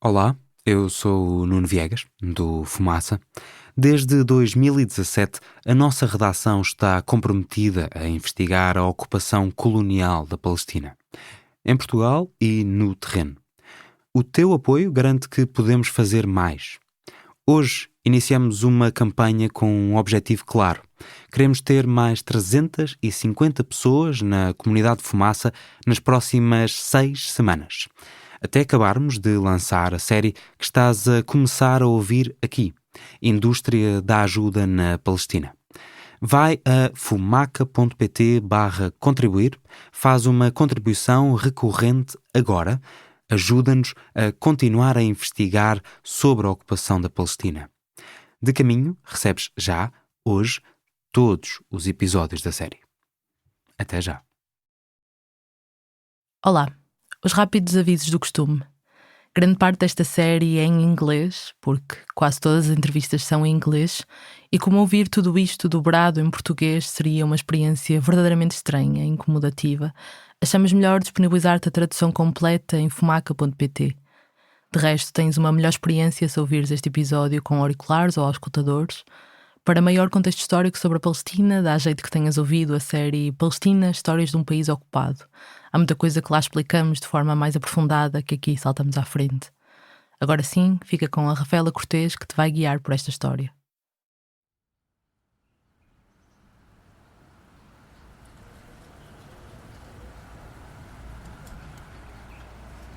Olá, eu sou o Nuno Viegas, do Fumaça. Desde 2017, a nossa redação está comprometida a investigar a ocupação colonial da Palestina, em Portugal e no terreno. O teu apoio garante que podemos fazer mais. Hoje iniciamos uma campanha com um objetivo claro. Queremos ter mais 350 pessoas na comunidade Fumaça nas próximas 6 semanas, até acabarmos de lançar a série que estás a começar a ouvir aqui, Indústria da Ajuda na Palestina. Vai a fumaca.pt/contribuir, faz uma contribuição recorrente agora, ajuda-nos a continuar a investigar sobre a ocupação da Palestina. De caminho, recebes já, hoje, todos os episódios da série. Até já. Olá, os rápidos avisos do costume. Grande parte desta série é em inglês, porque quase todas as entrevistas são em inglês, e como ouvir tudo isto dobrado em português seria uma experiência verdadeiramente estranha e incomodativa, achamos melhor disponibilizar-te a tradução completa em fumaca.pt. De resto, tens uma melhor experiência se ouvires este episódio com auriculares ou auscultadores. Para maior contexto histórico sobre a Palestina, dá jeito que tenhas ouvido a série Palestina, Histórias de um País Ocupado. Há muita coisa que lá explicamos de forma mais aprofundada que aqui saltamos à frente. Agora sim, fica com a Rafaela Cortês que te vai guiar por esta história.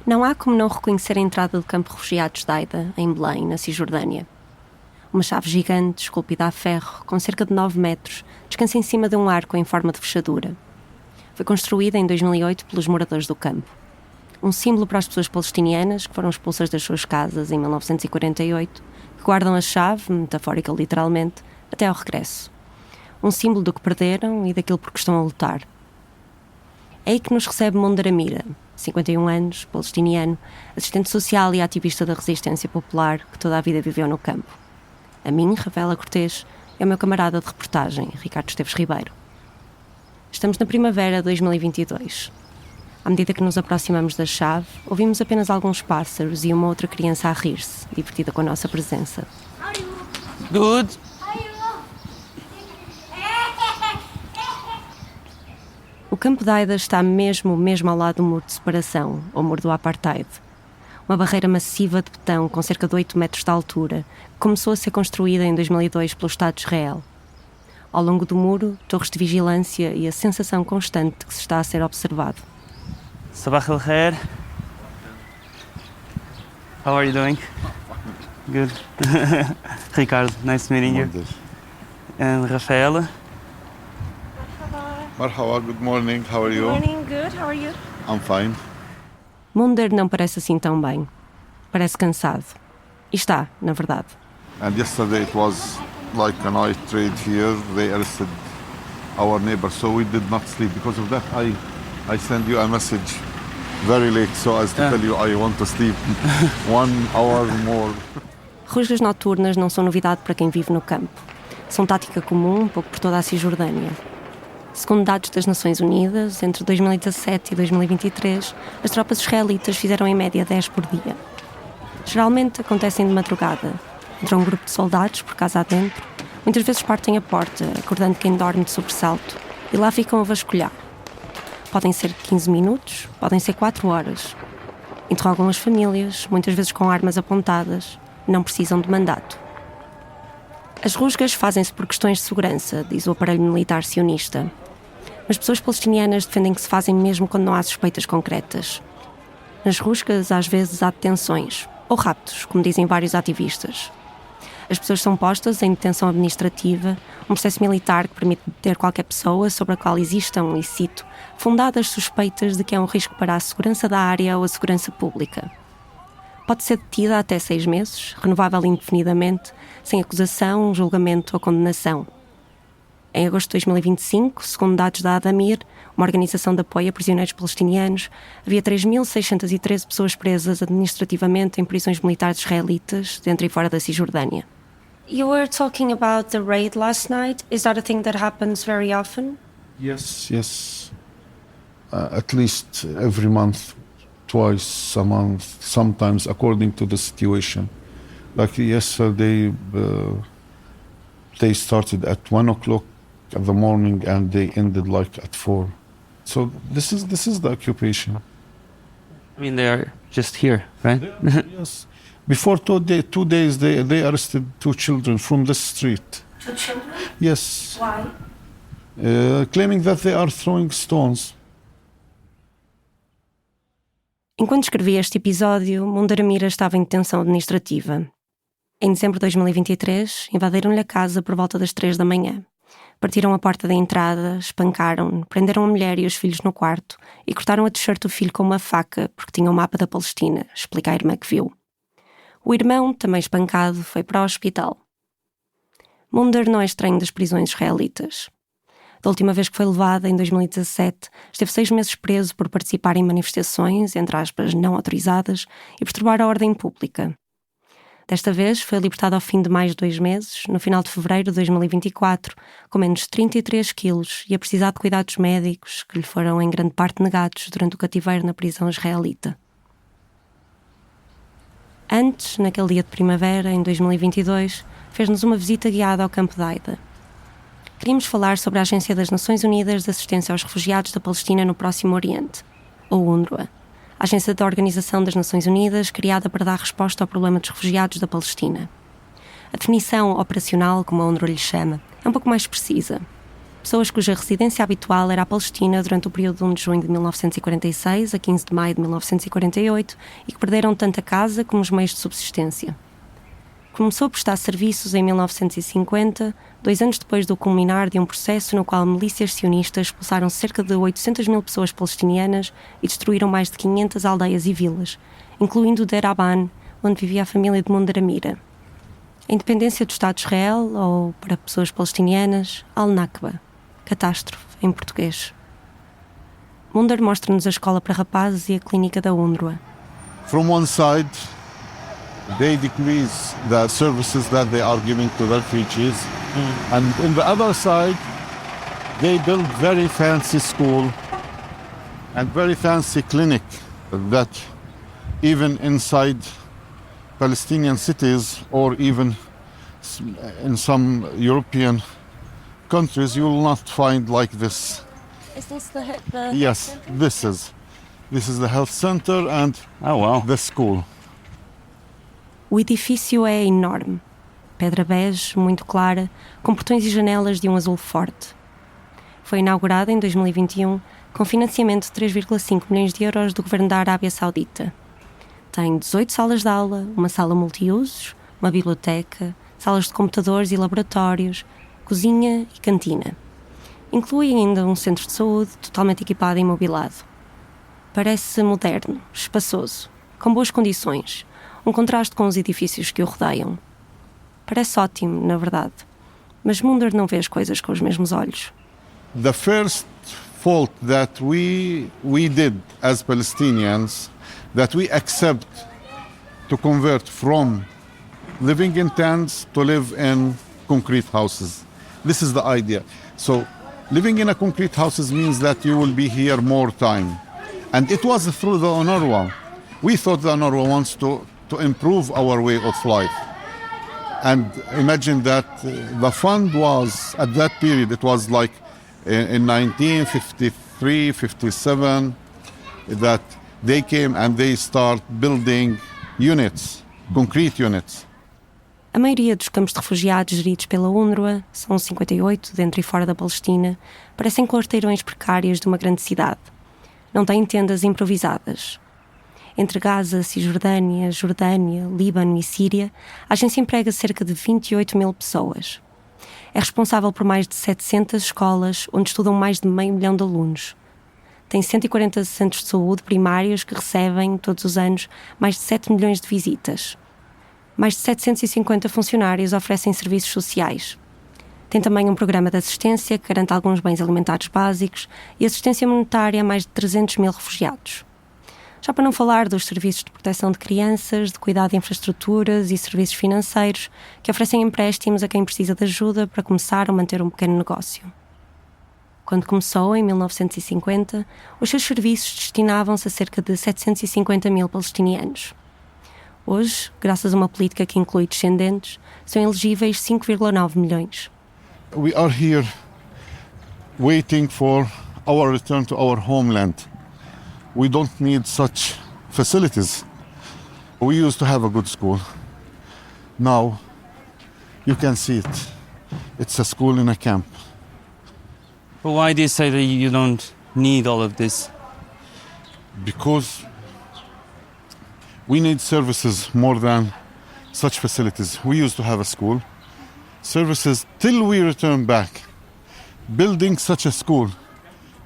Não há como não reconhecer a entrada do campo de refugiados de Aida, em Belém, na Cisjordânia. Uma chave gigante, esculpida a ferro, com cerca de 9 metros, descansa em cima de um arco em forma de fechadura. Foi construída em 2008 pelos moradores do campo. Um símbolo para as pessoas palestinianas que foram expulsas das suas casas em 1948, que guardam a chave, metafórica literalmente, até ao regresso. Um símbolo do que perderam e daquilo por que estão a lutar. É aí que nos recebe Monder Amira, 51 anos, palestiniano, assistente social e ativista da resistência popular que toda a vida viveu no campo. A mim, Rafaela Cortês, é o meu camarada de reportagem, Ricardo Esteves Ribeiro. Estamos na primavera de 2022. À medida que nos aproximamos da chave, ouvimos apenas alguns pássaros e uma outra criança a rir-se, divertida com a nossa presença. Good. O campo de Aida está mesmo ao lado do muro de separação, ou muro do apartheid. Uma barreira massiva de betão com cerca de 8 metros de altura, que começou a ser construída em 2002 pelo Estado de Israel. Ao longo do muro, torres de vigilância e a sensação constante de que se está a ser observado. Sabah al-khair. How are you doing? Good. Ricardo, nice meeting you. And Rafaela. Marhaba, good morning, how are you? Good morning, good, how are you? I'm fine. Monder não parece assim tão bem. Parece cansado. E está, na verdade. And yesterday it was like a night raid here. They arrested our neighbor, so we did not sleep. Because of that, I send you a message very late, so as to tell you I want to sleep 1 hour more. Rusgas noturnas não são novidade para quem vive no campo. São tática comum um pouco por toda a Cisjordânia. Segundo dados das Nações Unidas, entre 2017 e 2023, as tropas israelitas fizeram em média 10 por dia. Geralmente acontecem de madrugada. Entra um grupo de soldados por casa adentro, muitas vezes partem a porta, acordando quem dorme de sobressalto, e lá ficam a vasculhar. Podem ser 15 minutos, podem ser 4 horas. Interrogam as famílias, muitas vezes com armas apontadas, não precisam de mandato. As rusgas fazem-se por questões de segurança, diz o aparelho militar sionista. Mas pessoas palestinianas defendem que se fazem mesmo quando não há suspeitas concretas. Nas rusgas, às vezes, há detenções, ou raptos, como dizem vários ativistas. As pessoas são postas em detenção administrativa, um processo militar que permite deter qualquer pessoa sobre a qual existam, e cito, fundadas suspeitas de que é um risco para a segurança da área ou a segurança pública. Pode ser detida até 6 meses, renovável indefinidamente, sem acusação, julgamento ou condenação. Em agosto de 2025, segundo dados da Adamir, uma organização de apoio a prisioneiros palestinianos, havia 3.613 pessoas presas administrativamente em prisões militares israelitas, dentro e fora da Cisjordânia. You were talking about the raid last night. Is that a thing that happens very often? Yes. At least every month twice a month, sometimes according to the situation. Like yesterday, they started at 1 o'clock in the morning and they ended like at 4. So this is the occupation. I mean, they are just here, right? Yes. Before 2 days, they arrested 2 children from the street. 2 children? Yes. Why? Claiming that they are throwing stones. Enquanto escrevia este episódio, Mundaramira estava em detenção administrativa. Em dezembro de 2023, invadiram-lhe a casa por volta das 3 da manhã. Partiram a porta da entrada, espancaram-no, prenderam a mulher e os filhos no quarto e cortaram a t-shirt do filho com uma faca porque tinha um mapa da Palestina, explica a irmã que viu. O irmão, também espancado, foi para o hospital. Mundar não é estranho das prisões israelitas. Da última vez que foi levada, em 2017, esteve 6 meses preso por participar em manifestações, entre aspas, não autorizadas, e perturbar a ordem pública. Desta vez, foi libertado ao fim de mais de 2 meses, no final de fevereiro de 2024, com menos de 33 quilos e a precisar de cuidados médicos que lhe foram em grande parte negados durante o cativeiro na prisão israelita. Antes, naquele dia de primavera, em 2022, fez-nos uma visita guiada ao campo de Aida. Queríamos falar sobre a Agência das Nações Unidas de Assistência aos Refugiados da Palestina no Próximo Oriente, ou UNRWA, a agência da Organização das Nações Unidas criada para dar resposta ao problema dos refugiados da Palestina. A definição operacional, como a UNRWA lhe chama, é um pouco mais precisa. Pessoas cuja residência habitual era a Palestina durante o período de 1 de junho de 1946 a 15 de maio de 1948 e que perderam tanto a casa como os meios de subsistência. Começou a prestar serviços em 1950, 2 anos depois do culminar de um processo no qual milícias sionistas expulsaram cerca de 800 mil pessoas palestinianas e destruíram mais de 500 aldeias e vilas, incluindo Deir Aban, onde vivia a família de Mundaramira. A independência do Estado de Israel, ou, para pessoas palestinianas, Al-Nakba, catástrofe em português. Mundar mostra-nos a escola para rapazes e a clínica da UNRWA. From one side, they decrease the services that they are giving to the refugees. And on the other side, they build very fancy school and very fancy clinic that even inside Palestinian cities or even in some European countries, you will not find like this. Is this the Yes, this is the health center and Oh, wow. the school. O edifício é enorme. Pedra bege, muito clara, com portões e janelas de um azul forte. Foi inaugurado em 2021 com financiamento de 3,5 milhões de euros do governo da Arábia Saudita. Tem 18 salas de aula, uma sala multiusos, uma biblioteca, salas de computadores e laboratórios, cozinha e cantina. Inclui ainda um centro de saúde totalmente equipado e mobilado. Parece moderno, espaçoso, com boas condições, um contraste com os edifícios que o rodeiam. Parece ótimo, na verdade, mas Mundar não vê as coisas com os mesmos olhos. The first fault that we did as Palestinians, that we accept to convert from living in tents to live in concrete houses. This is the idea. So living in a concrete houses means that you will be here more time. And it was through the UNRWA. We thought the UNRWA wants to improve our way of life. And imagine that the fund was, at that period, it was like in 1953, 57, that they came and they start building units, concrete units. A maioria dos campos de refugiados geridos pela UNRWA, são 58 dentro e fora da Palestina, parecem quarteirões precários de uma grande cidade. Não têm tendas improvisadas. Entre Gaza, Cisjordânia, Jordânia, Líbano e Síria, a agência emprega cerca de 28 mil pessoas. É responsável por mais de 700 escolas, onde estudam mais de 500 mil de alunos. Tem 140 centros de saúde primários que recebem, todos os anos, mais de 7 milhões de visitas. Mais de 750 funcionários oferecem serviços sociais. Tem também um programa de assistência que garante alguns bens alimentares básicos e assistência monetária a mais de 300 mil refugiados. Já para não falar dos serviços de proteção de crianças, de cuidado de infraestruturas e serviços financeiros que oferecem empréstimos a quem precisa de ajuda para começar ou manter um pequeno negócio. Quando começou, em 1950, os seus serviços destinavam-se a cerca de 750 mil palestinianos. Hoje, graças a uma política que inclui descendentes, são elegíveis 5,9 milhões. We are here waiting for our return to our homeland. We don't need such facilities. We used to have a good school. Now, you can see it. It's a school in a camp. But why do you say that you don't need all of this? Because we need services more than such facilities. We used to have a school. Services till we return back. Building such a school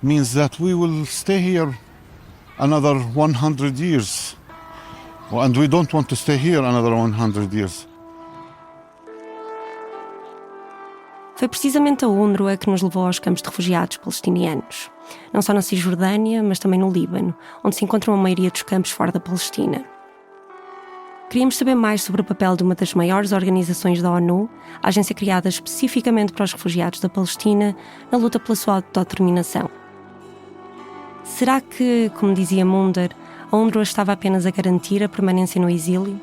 means that we will stay here another 100 years. And we don't want to stay here another 100 years. Foi precisamente a UNRWA que nos levou aos campos de refugiados palestinianos. Não só na Cisjordânia, mas também no Líbano, onde se encontram a maioria dos campos fora da Palestina. Queríamos saber mais sobre o papel de uma das maiores organizações da ONU, a agência criada especificamente para os refugiados da Palestina, na luta pela sua autodeterminação. Será que, como dizia Munder, a UNRWA estava apenas a garantir a permanência no exílio?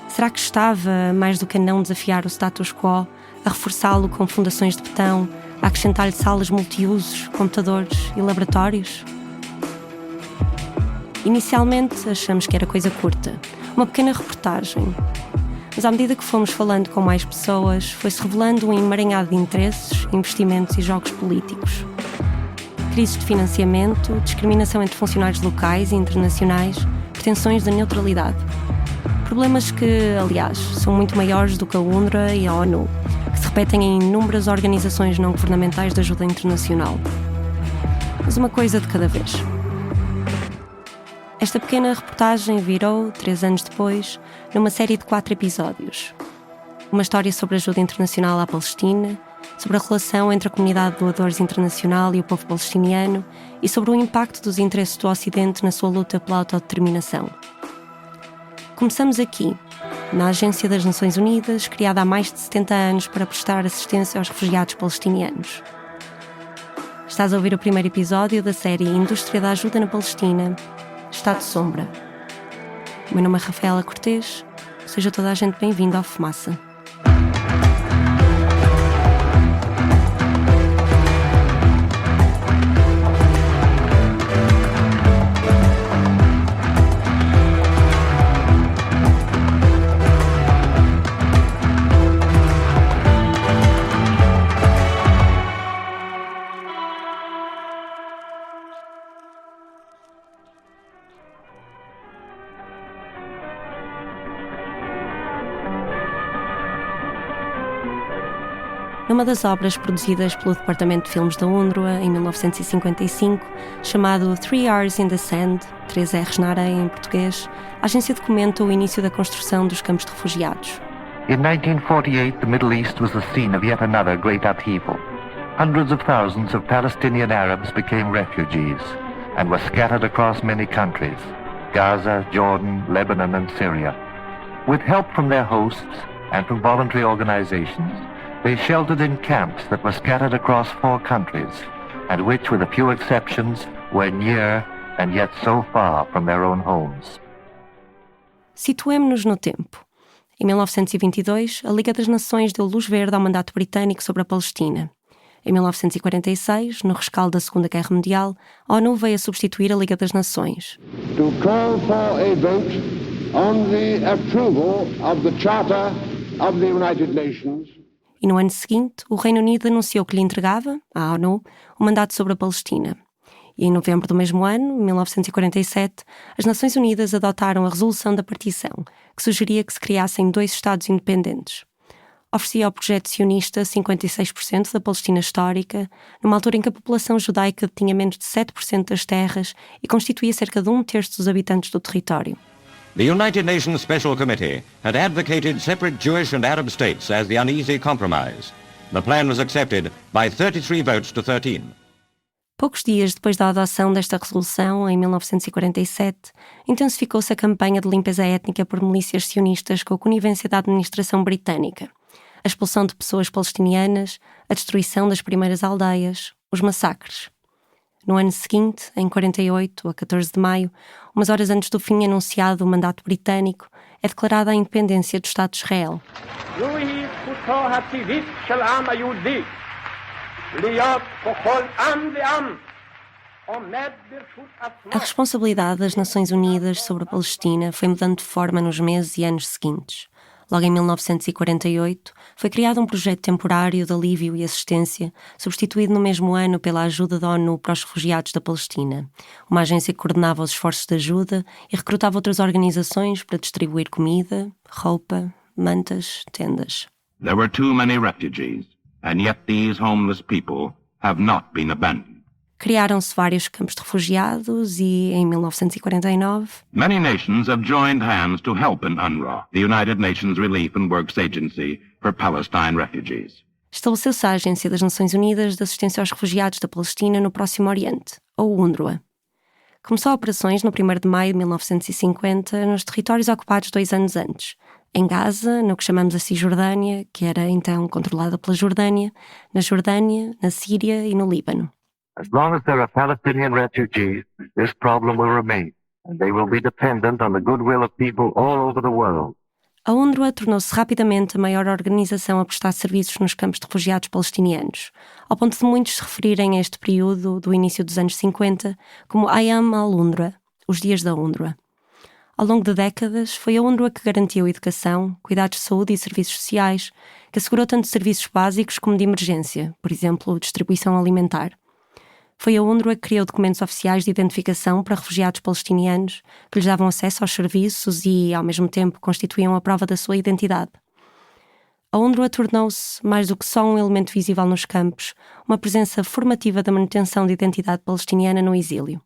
Será que estava, mais do que a não desafiar o status quo, a reforçá-lo com fundações de betão, a acrescentar-lhe salas multiusos, computadores e laboratórios? Inicialmente achamos que era coisa curta, uma pequena reportagem. Mas à medida que fomos falando com mais pessoas, foi-se revelando um emaranhado de interesses, investimentos e jogos políticos. Crises de financiamento, discriminação entre funcionários locais e internacionais, pretensões de neutralidade. Problemas que, aliás, são muito maiores do que a UNRWA e a ONU, que se repetem em inúmeras organizações não governamentais de ajuda internacional. Mas uma coisa de cada vez. Esta pequena reportagem virou, 3 anos depois, numa série de 4 episódios. Uma história sobre a ajuda internacional à Palestina, sobre a relação entre a comunidade de doadores internacional e o povo palestiniano e sobre o impacto dos interesses do Ocidente na sua luta pela autodeterminação. Começamos aqui, na Agência das Nações Unidas, criada há mais de 70 anos para prestar assistência aos refugiados palestinianos. Estás a ouvir o primeiro episódio da série Indústria da Ajuda na Palestina, Estado de Sombra. O meu nome é Rafaela Cortês, seja toda a gente bem-vindo ao Fumaça. Numa das obras produzidas pelo Departamento de Filmes da UNRWA em 1955, chamado 3 R's in the Sand, 3 R's na areia em português, a agência documenta o início da construção dos campos de refugiados. In 1948, the Middle East was the scene of yet another great upheaval. Hundreds of thousands of Palestinian Arabs became refugees and were scattered across many countries, Gaza, Jordan, Lebanon and Syria. With help from their hosts and from voluntary organizations, they sheltered in camps that were scattered across 4 countries, and which, with a few exceptions, were near and yet so far from their own homes. Situemo-nos no tempo. Em 1922, a Liga das Nações deu luz verde ao mandato britânico sobre a Palestina. Em 1946, no rescaldo da Segunda Guerra Mundial, a ONU veio a substituir a Liga das Nações. To call for a vote on the approval of the Charter of the United Nations. E no ano seguinte, o Reino Unido anunciou que lhe entregava, à ONU, o mandato sobre a Palestina. E em novembro do mesmo ano, 1947, as Nações Unidas adotaram a Resolução da Partição, que sugeria que se criassem 2 Estados independentes. Oferecia ao projeto sionista 56% da Palestina histórica, numa altura em que a população judaica tinha menos de 7% das terras e constituía cerca de 1/3 dos habitantes do território. The United Nations Special Committee had advocated separate Jewish and Arab states as the uneasy compromise. The plan was accepted by 33 votes to 13. Poucos dias depois da adoção desta resolução, em 1947, intensificou-se a campanha de limpeza étnica por milícias sionistas com a conivência da administração britânica. A expulsão de pessoas palestinianas, a destruição das primeiras aldeias, os massacres. No ano seguinte, em 48, a 14 de maio, umas horas antes do fim anunciado do mandato britânico, é declarada a independência do Estado de Israel. A responsabilidade das Nações Unidas sobre a Palestina foi mudando de forma nos meses e anos seguintes. Logo em 1948, foi criado um projeto temporário de alívio e assistência, substituído no mesmo ano pela ajuda da ONU para os refugiados da Palestina, uma agência que coordenava os esforços de ajuda e recrutava outras organizações para distribuir comida, roupa, mantas, tendas. There were too many refugees, and yet these homeless people have not been abandoned. Criaram-se vários campos de refugiados e, em 1949... Many nations have joined hands to help in UNRWA, the United Nations Relief and Works Agency for Palestine Refugees. Estabeleceu-se a Agência das Nações Unidas de Assistência aos Refugiados da Palestina no Próximo Oriente, ou UNRWA. Começou operações no 1º de maio de 1950 nos territórios ocupados 2 anos antes, em Gaza, no que chamamos a Cisjordânia, que era então controlada pela Jordânia, na Jordânia, na Síria e no Líbano. As long as there are Palestinian refugees, this problem will remain, and they will be dependent on the goodwill of people all over the world. A UNRWA tornou-se rapidamente a maior organização a prestar serviços nos campos de refugiados palestinianos, ao ponto de muitos se referirem a este período do início dos anos 50 como Ayam al-UNRWA, os dias da UNRWA. Ao longo de décadas, foi a UNRWA que garantiu educação, cuidados de saúde e serviços sociais, que assegurou tanto serviços básicos como de emergência, por exemplo, distribuição alimentar. Foi a UNRWA que criou documentos oficiais de identificação para refugiados palestinianos que lhes davam acesso aos serviços e, ao mesmo tempo, constituíam a prova da sua identidade. A UNRWA tornou-se, mais do que só um elemento visível nos campos, uma presença formativa da manutenção da identidade palestiniana no exílio.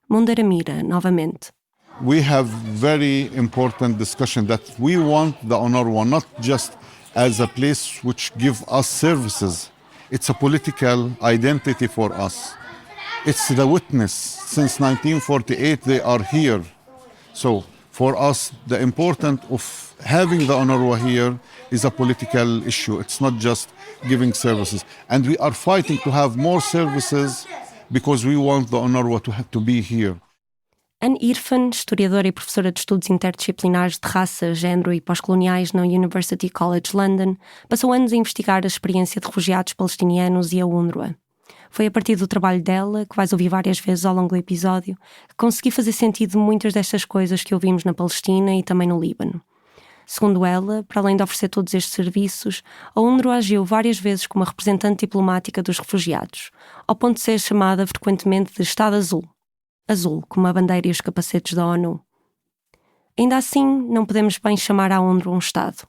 Mundir Amira, novamente. We have very important discussion that we want the UNRWA not just as a place which give us services. It's a political identity for us. It's the witness. Since 1948, they are here. So, for us, the importance of having the UNRWA here is a political issue. It's not just giving services. And we are fighting to have more services because we want the UNRWA to be here. Anne Irfan, historiadora e professora de estudos interdisciplinares de raça, género e pós-coloniais na University College London, passou anos a investigar a experiência de refugiados palestinianos e a UNRWA. Foi a partir do trabalho dela, que vais ouvir várias vezes ao longo do episódio, que consegui fazer sentido de muitas destas coisas que ouvimos na Palestina e também no Líbano. Segundo ela, para além de oferecer todos estes serviços, a UNRWA agiu várias vezes como a representante diplomática dos refugiados, ao ponto de ser chamada frequentemente de Estado Azul. Azul, como a bandeira e os capacetes da ONU. Ainda assim, não podemos bem chamar a UNRWA um Estado.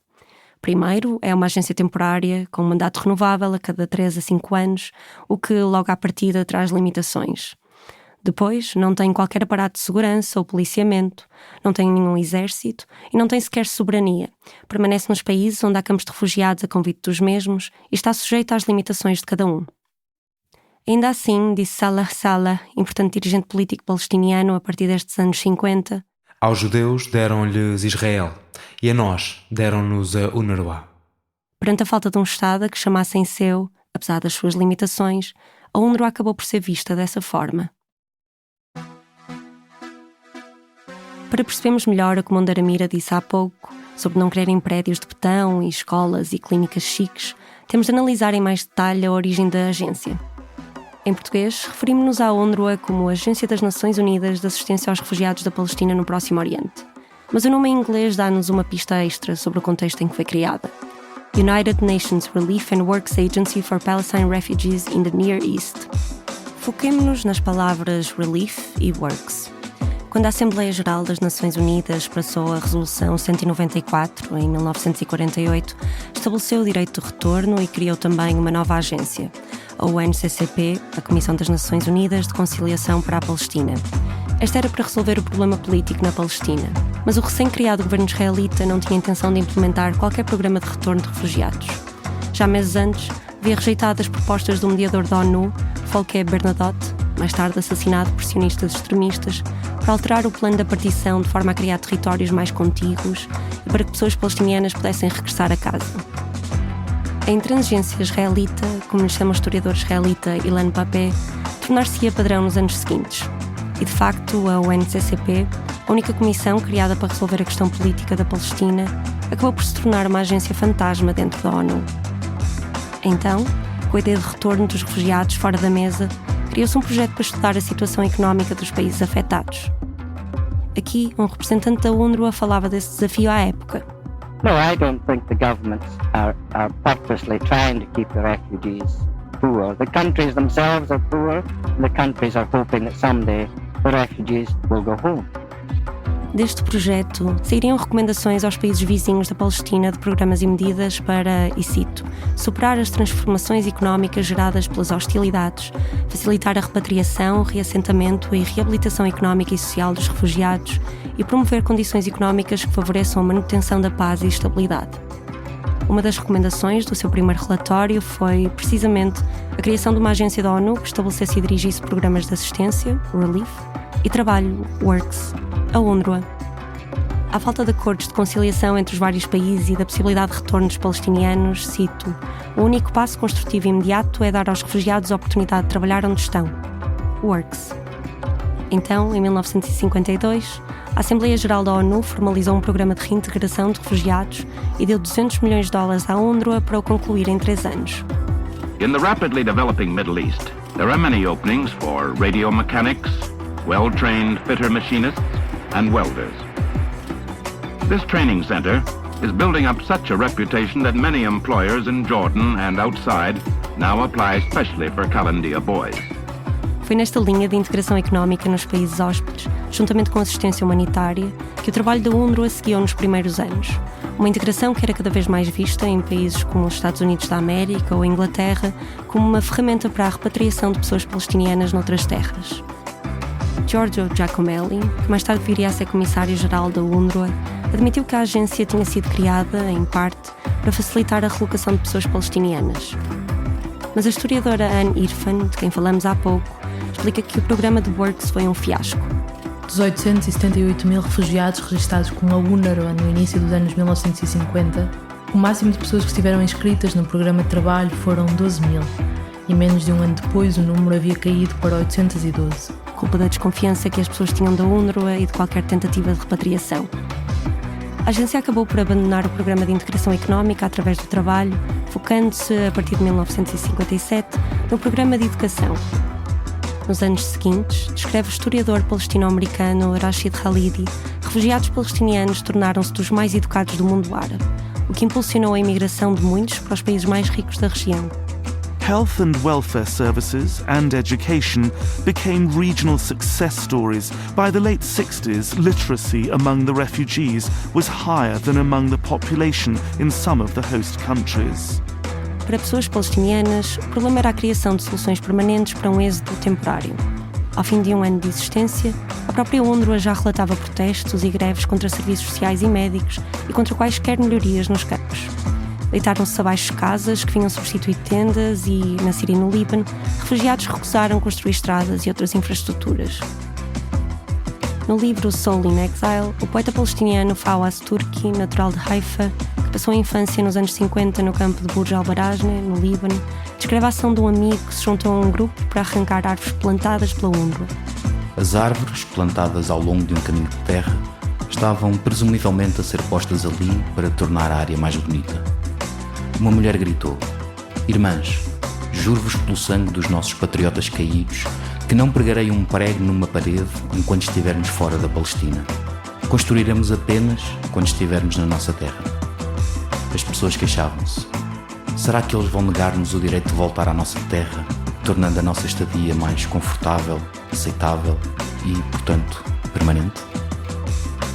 Primeiro, é uma agência temporária, com um mandato renovável a cada 3 a 5 anos, o que logo à partida traz limitações. Depois, não tem qualquer aparato de segurança ou policiamento, não tem nenhum exército e não tem sequer soberania. Permanece nos países onde há campos de refugiados a convite dos mesmos e está sujeita às limitações de cada um. Ainda assim, disse Salah Salah, importante dirigente político palestiniano a partir destes anos 50, aos judeus deram-lhes Israel e a nós deram-nos a UNRWA. Perante a falta de um Estado que chamassem seu, apesar das suas limitações, a UNRWA acabou por ser vista dessa forma. Para percebermos melhor o que Mundir Amira disse há pouco, sobre não quererem prédios de betão e escolas e clínicas chiques, temos de analisar em mais detalhe a origem da agência. Em português, referimos-nos à UNRWA como Agência das Nações Unidas de Assistência aos Refugiados da Palestina no Próximo Oriente. Mas o nome em inglês dá-nos uma pista extra sobre o contexto em que foi criada. United Nations Relief and Works Agency for Palestine Refugees in the Near East. Foquemo-nos nas palavras relief e works. Quando a Assembleia Geral das Nações Unidas passou a Resolução 194, em 1948, estabeleceu o direito de retorno e criou também uma nova agência, a UNCCP, a Comissão das Nações Unidas de Conciliação para a Palestina. Esta era para resolver o problema político na Palestina, mas o recém-criado governo israelita não tinha intenção de implementar qualquer programa de retorno de refugiados. Já meses antes, havia rejeitado as propostas do mediador da ONU, Volker Bernadotte, mais tarde assassinado por sionistas extremistas, para alterar o plano da partição de forma a criar territórios mais contíguos e para que pessoas palestinianas pudessem regressar a casa. a intransigência israelita, como lhe chama o historiador israelita Ilan Pappé, tornar-se-ia padrão nos anos seguintes. E, de facto, a ONCCP, a única comissão criada para resolver a questão política da Palestina, acabou por se tornar uma agência fantasma dentro da ONU. Então, com a ideia de retorno dos refugiados fora da mesa, criou-se um projeto para estudar a situação económica dos países afetados. Aqui, um representante da UNRWA falava desse desafio à época. No, I don't think the governments are purposely trying to keep the refugees poor. The countries themselves are poor, and the countries are hoping that someday the refugees will go home. Deste projeto, sairiam recomendações aos países vizinhos da Palestina de programas e medidas para, e cito, superar as transformações económicas geradas pelas hostilidades, facilitar a repatriação, reassentamento e reabilitação económica e social dos refugiados e promover condições económicas que favoreçam a manutenção da paz e estabilidade. Uma das recomendações do seu primeiro relatório foi, precisamente, a criação de uma agência da ONU que estabelecesse e dirigisse programas de assistência, Relief, e trabalho, Works, a UNRWA. À falta de acordos de conciliação entre os vários países e da possibilidade de retorno dos palestinianos, cito, o único passo construtivo imediato é dar aos refugiados a oportunidade de trabalhar onde estão. Works. Então, em 1952, a Assembleia Geral da ONU formalizou um programa de reintegração de refugiados e deu $200 milhões à UNRWA para o concluir em 3 anos. In the rapidly developing Middle East, there are many openings for radio mechanics, well-trained fitter machinists, and welders. This training center is building up such a reputation that many employers in Jordan and outside now apply especially for Kalandia boys. Foi nesta linha de integração económica nos países hóspedes, juntamente com assistência humanitária, que o trabalho da UNRWA seguiu nos primeiros anos. Uma integração que era cada vez mais vista em países como os Estados Unidos da América ou a Inglaterra como uma ferramenta para a repatriação de pessoas palestinianas noutras terras. Giorgio Giacomelli, que mais tarde viria a ser comissário-geral da UNRWA, admitiu que a agência tinha sido criada, em parte, para facilitar a relocação de pessoas palestinianas. Mas a historiadora Anne Irfan, de quem falamos há pouco, explica que o programa de Works foi um fiasco. Dos 878 mil refugiados registados com a UNRWA no início dos anos 1950, o máximo de pessoas que estiveram inscritas no programa de trabalho foram 12 mil, e menos de um ano depois o número havia caído para 812. Culpa da desconfiança que as pessoas tinham da UNRWA e de qualquer tentativa de repatriação. A agência acabou por abandonar o programa de integração económica através do trabalho, focando-se, a partir de 1957, no programa de educação. Nos anos seguintes, descreve o historiador palestino-americano Rashid Khalidi, refugiados palestinianos tornaram-se dos mais educados do mundo árabe, o que impulsionou a imigração de muitos para os países mais ricos da região. Health and welfare services and education became regional success stories. By the late 60s, literacy among the refugees was higher than among the population in some of the host countries. Para pessoas palestinianas, o problema era a criação de soluções permanentes para um êxodo temporário. Ao fim de um ano de existência, a própria UNRWA já relatava protestos e greves contra serviços sociais e médicos e contra quaisquer melhorias nos campos. Deitaram-se abaixo casas que vinham substituir tendas e, na Síria e no Líbano, refugiados recusaram construir estradas e outras infraestruturas. No livro Soul in Exile, o poeta palestiniano Fawaz Turki, natural de Haifa, que passou a infância nos anos 50 no campo de Burj al-Barajne, no Líbano, descreve a ação de um amigo que se juntou a um grupo para arrancar árvores plantadas pela UNRWA. As árvores, plantadas ao longo de um caminho de terra, estavam presumivelmente a ser postas ali para tornar a área mais bonita. Uma mulher gritou: "Irmãs, juro-vos pelo sangue dos nossos patriotas caídos que não pregarei um prego numa parede enquanto estivermos fora da Palestina. Construiremos apenas quando estivermos na nossa terra." As pessoas queixavam-se: será que eles vão negar-nos o direito de voltar à nossa terra, tornando a nossa estadia mais confortável, aceitável e, portanto, permanente?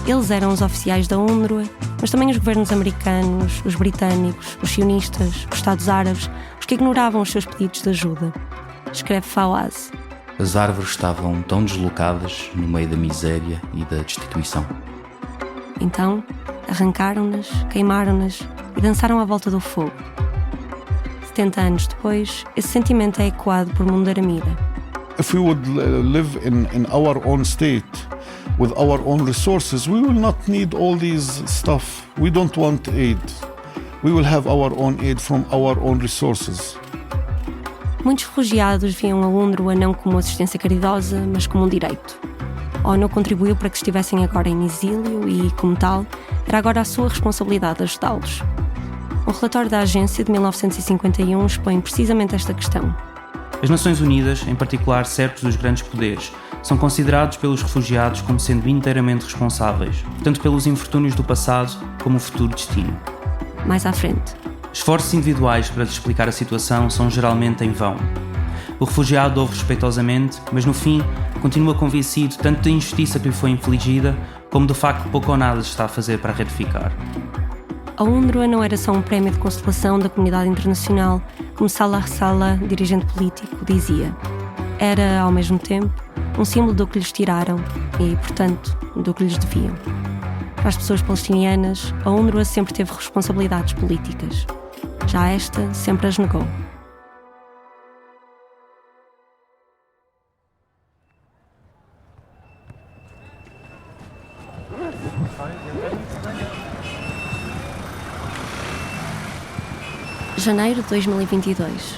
Eles eram os oficiais da UNRWA, mas também os governos americanos, os britânicos, os sionistas, os Estados Árabes, os que ignoravam os seus pedidos de ajuda. Escreve Fawaz. As árvores estavam tão deslocadas no meio da miséria e da destituição. Então, arrancaram-nas, queimaram-nas e dançaram à volta do fogo. 70 anos depois, esse sentimento é ecoado por Mundir Amira. If we would live in our own state, with our own resources, we will not need all these stuff. We don't want aid. we will have our own aid from our own resources. Muitos refugiados viam a UNRWA não como assistência caridosa, mas como um direito. A ONU contribuiu para que estivessem agora em exílio e, como tal, era agora a sua responsabilidade ajudá-los. Um relatório da agência de 1951 expõe precisamente esta questão. As Nações Unidas, em particular certos dos grandes poderes, são considerados pelos refugiados como sendo inteiramente responsáveis, tanto pelos infortúnios do passado como o futuro destino. Mais à frente. Esforços individuais para lhes explicar a situação são geralmente em vão. O refugiado ouve respeitosamente, mas no fim continua convencido tanto da injustiça que lhe foi infligida, como do facto que pouco ou nada se está a fazer para retificar. A UNRWA não era só um prémio de consolação da comunidade internacional, como Salah Salah, dirigente político, dizia. Era, ao mesmo tempo, um símbolo do que lhes tiraram e, portanto, do que lhes deviam. Para as pessoas palestinianas, a UNRWA sempre teve responsabilidades políticas. Já esta sempre as negou. Janeiro de 2022.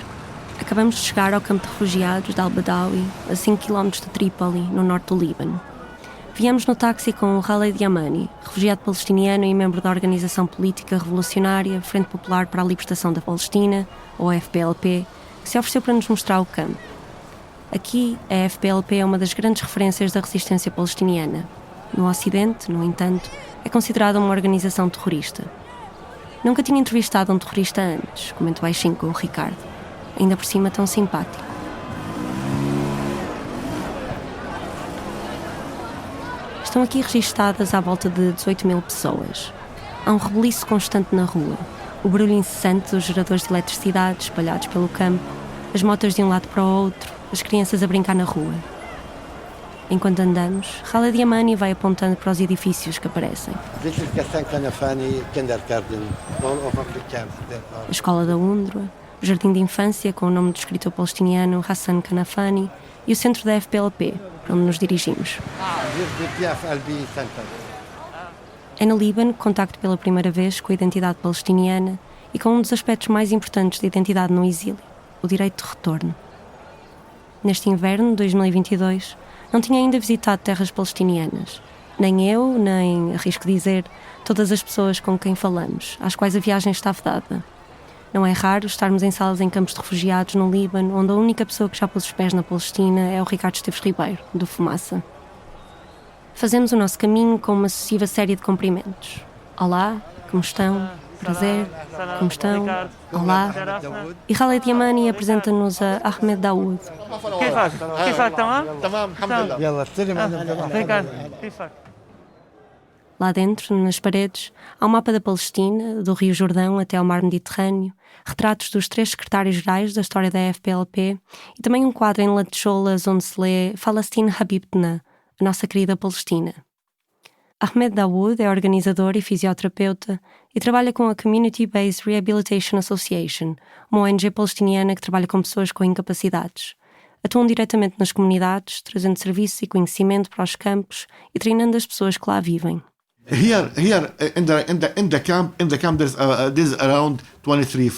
Acabamos de chegar ao campo de refugiados de Al-Badawi, a 5 km de Trípoli, no norte do Líbano. Viemos no táxi com o Khaled Yamani, refugiado palestiniano e membro da organização política revolucionária Frente Popular para a Libertação da Palestina, ou FPLP, que se ofereceu para nos mostrar o campo. Aqui, a FPLP é uma das grandes referências da resistência palestiniana. No Ocidente, no entanto, é considerada uma organização terrorista. Nunca tinha entrevistado um terrorista antes, comento baixinho com o Ricardo. Ainda por cima tão simpático. Estão aqui registadas à volta de 18 mil pessoas. Há um rebuliço constante na rua, o barulho incessante dos geradores de eletricidade espalhados pelo campo, as motas de um lado para o outro, as crianças a brincar na rua. Enquanto andamos, Khaled Yamani vai apontando para os edifícios que aparecem. A escola da UNRWA, o jardim de infância com o nome do escritor palestiniano Hassan Kanafani e o centro da FPLP, para onde nos dirigimos. É no Líbano que contacto pela primeira vez com a identidade palestiniana e com um dos aspectos mais importantes da identidade no exílio, o direito de retorno. Neste inverno de 2022, não tinha ainda visitado terras palestinianas. Nem eu, nem, arrisco dizer, todas as pessoas com quem falamos, às quais a viagem está vedada. Não é raro estarmos em salas em campos de refugiados no Líbano, onde a única pessoa que já pôs os pés na Palestina é o Ricardo Esteves Ribeiro, do Fumaça. Fazemos o nosso caminho com uma sucessiva série de cumprimentos. Olá, como estão? Prazer, como estão? Olá. E Khaled Yamani apresenta-nos a Ahmed Daoud. Lá dentro, nas paredes, há um mapa da Palestina, do Rio Jordão até ao Mar Mediterrâneo, retratos dos 3 secretários-gerais da história da FPLP e também um quadro em lantejoulas onde se lê Falastin Habibtna, a nossa querida Palestina. Ahmed Daoud é organizador e fisioterapeuta e trabalha com a Community Based Rehabilitation Association, uma ONG palestiniana que trabalha com pessoas com incapacidades. Atuam diretamente nas comunidades, trazendo serviço e conhecimento para os campos e treinando as pessoas que lá vivem. Here in the camp there's around 23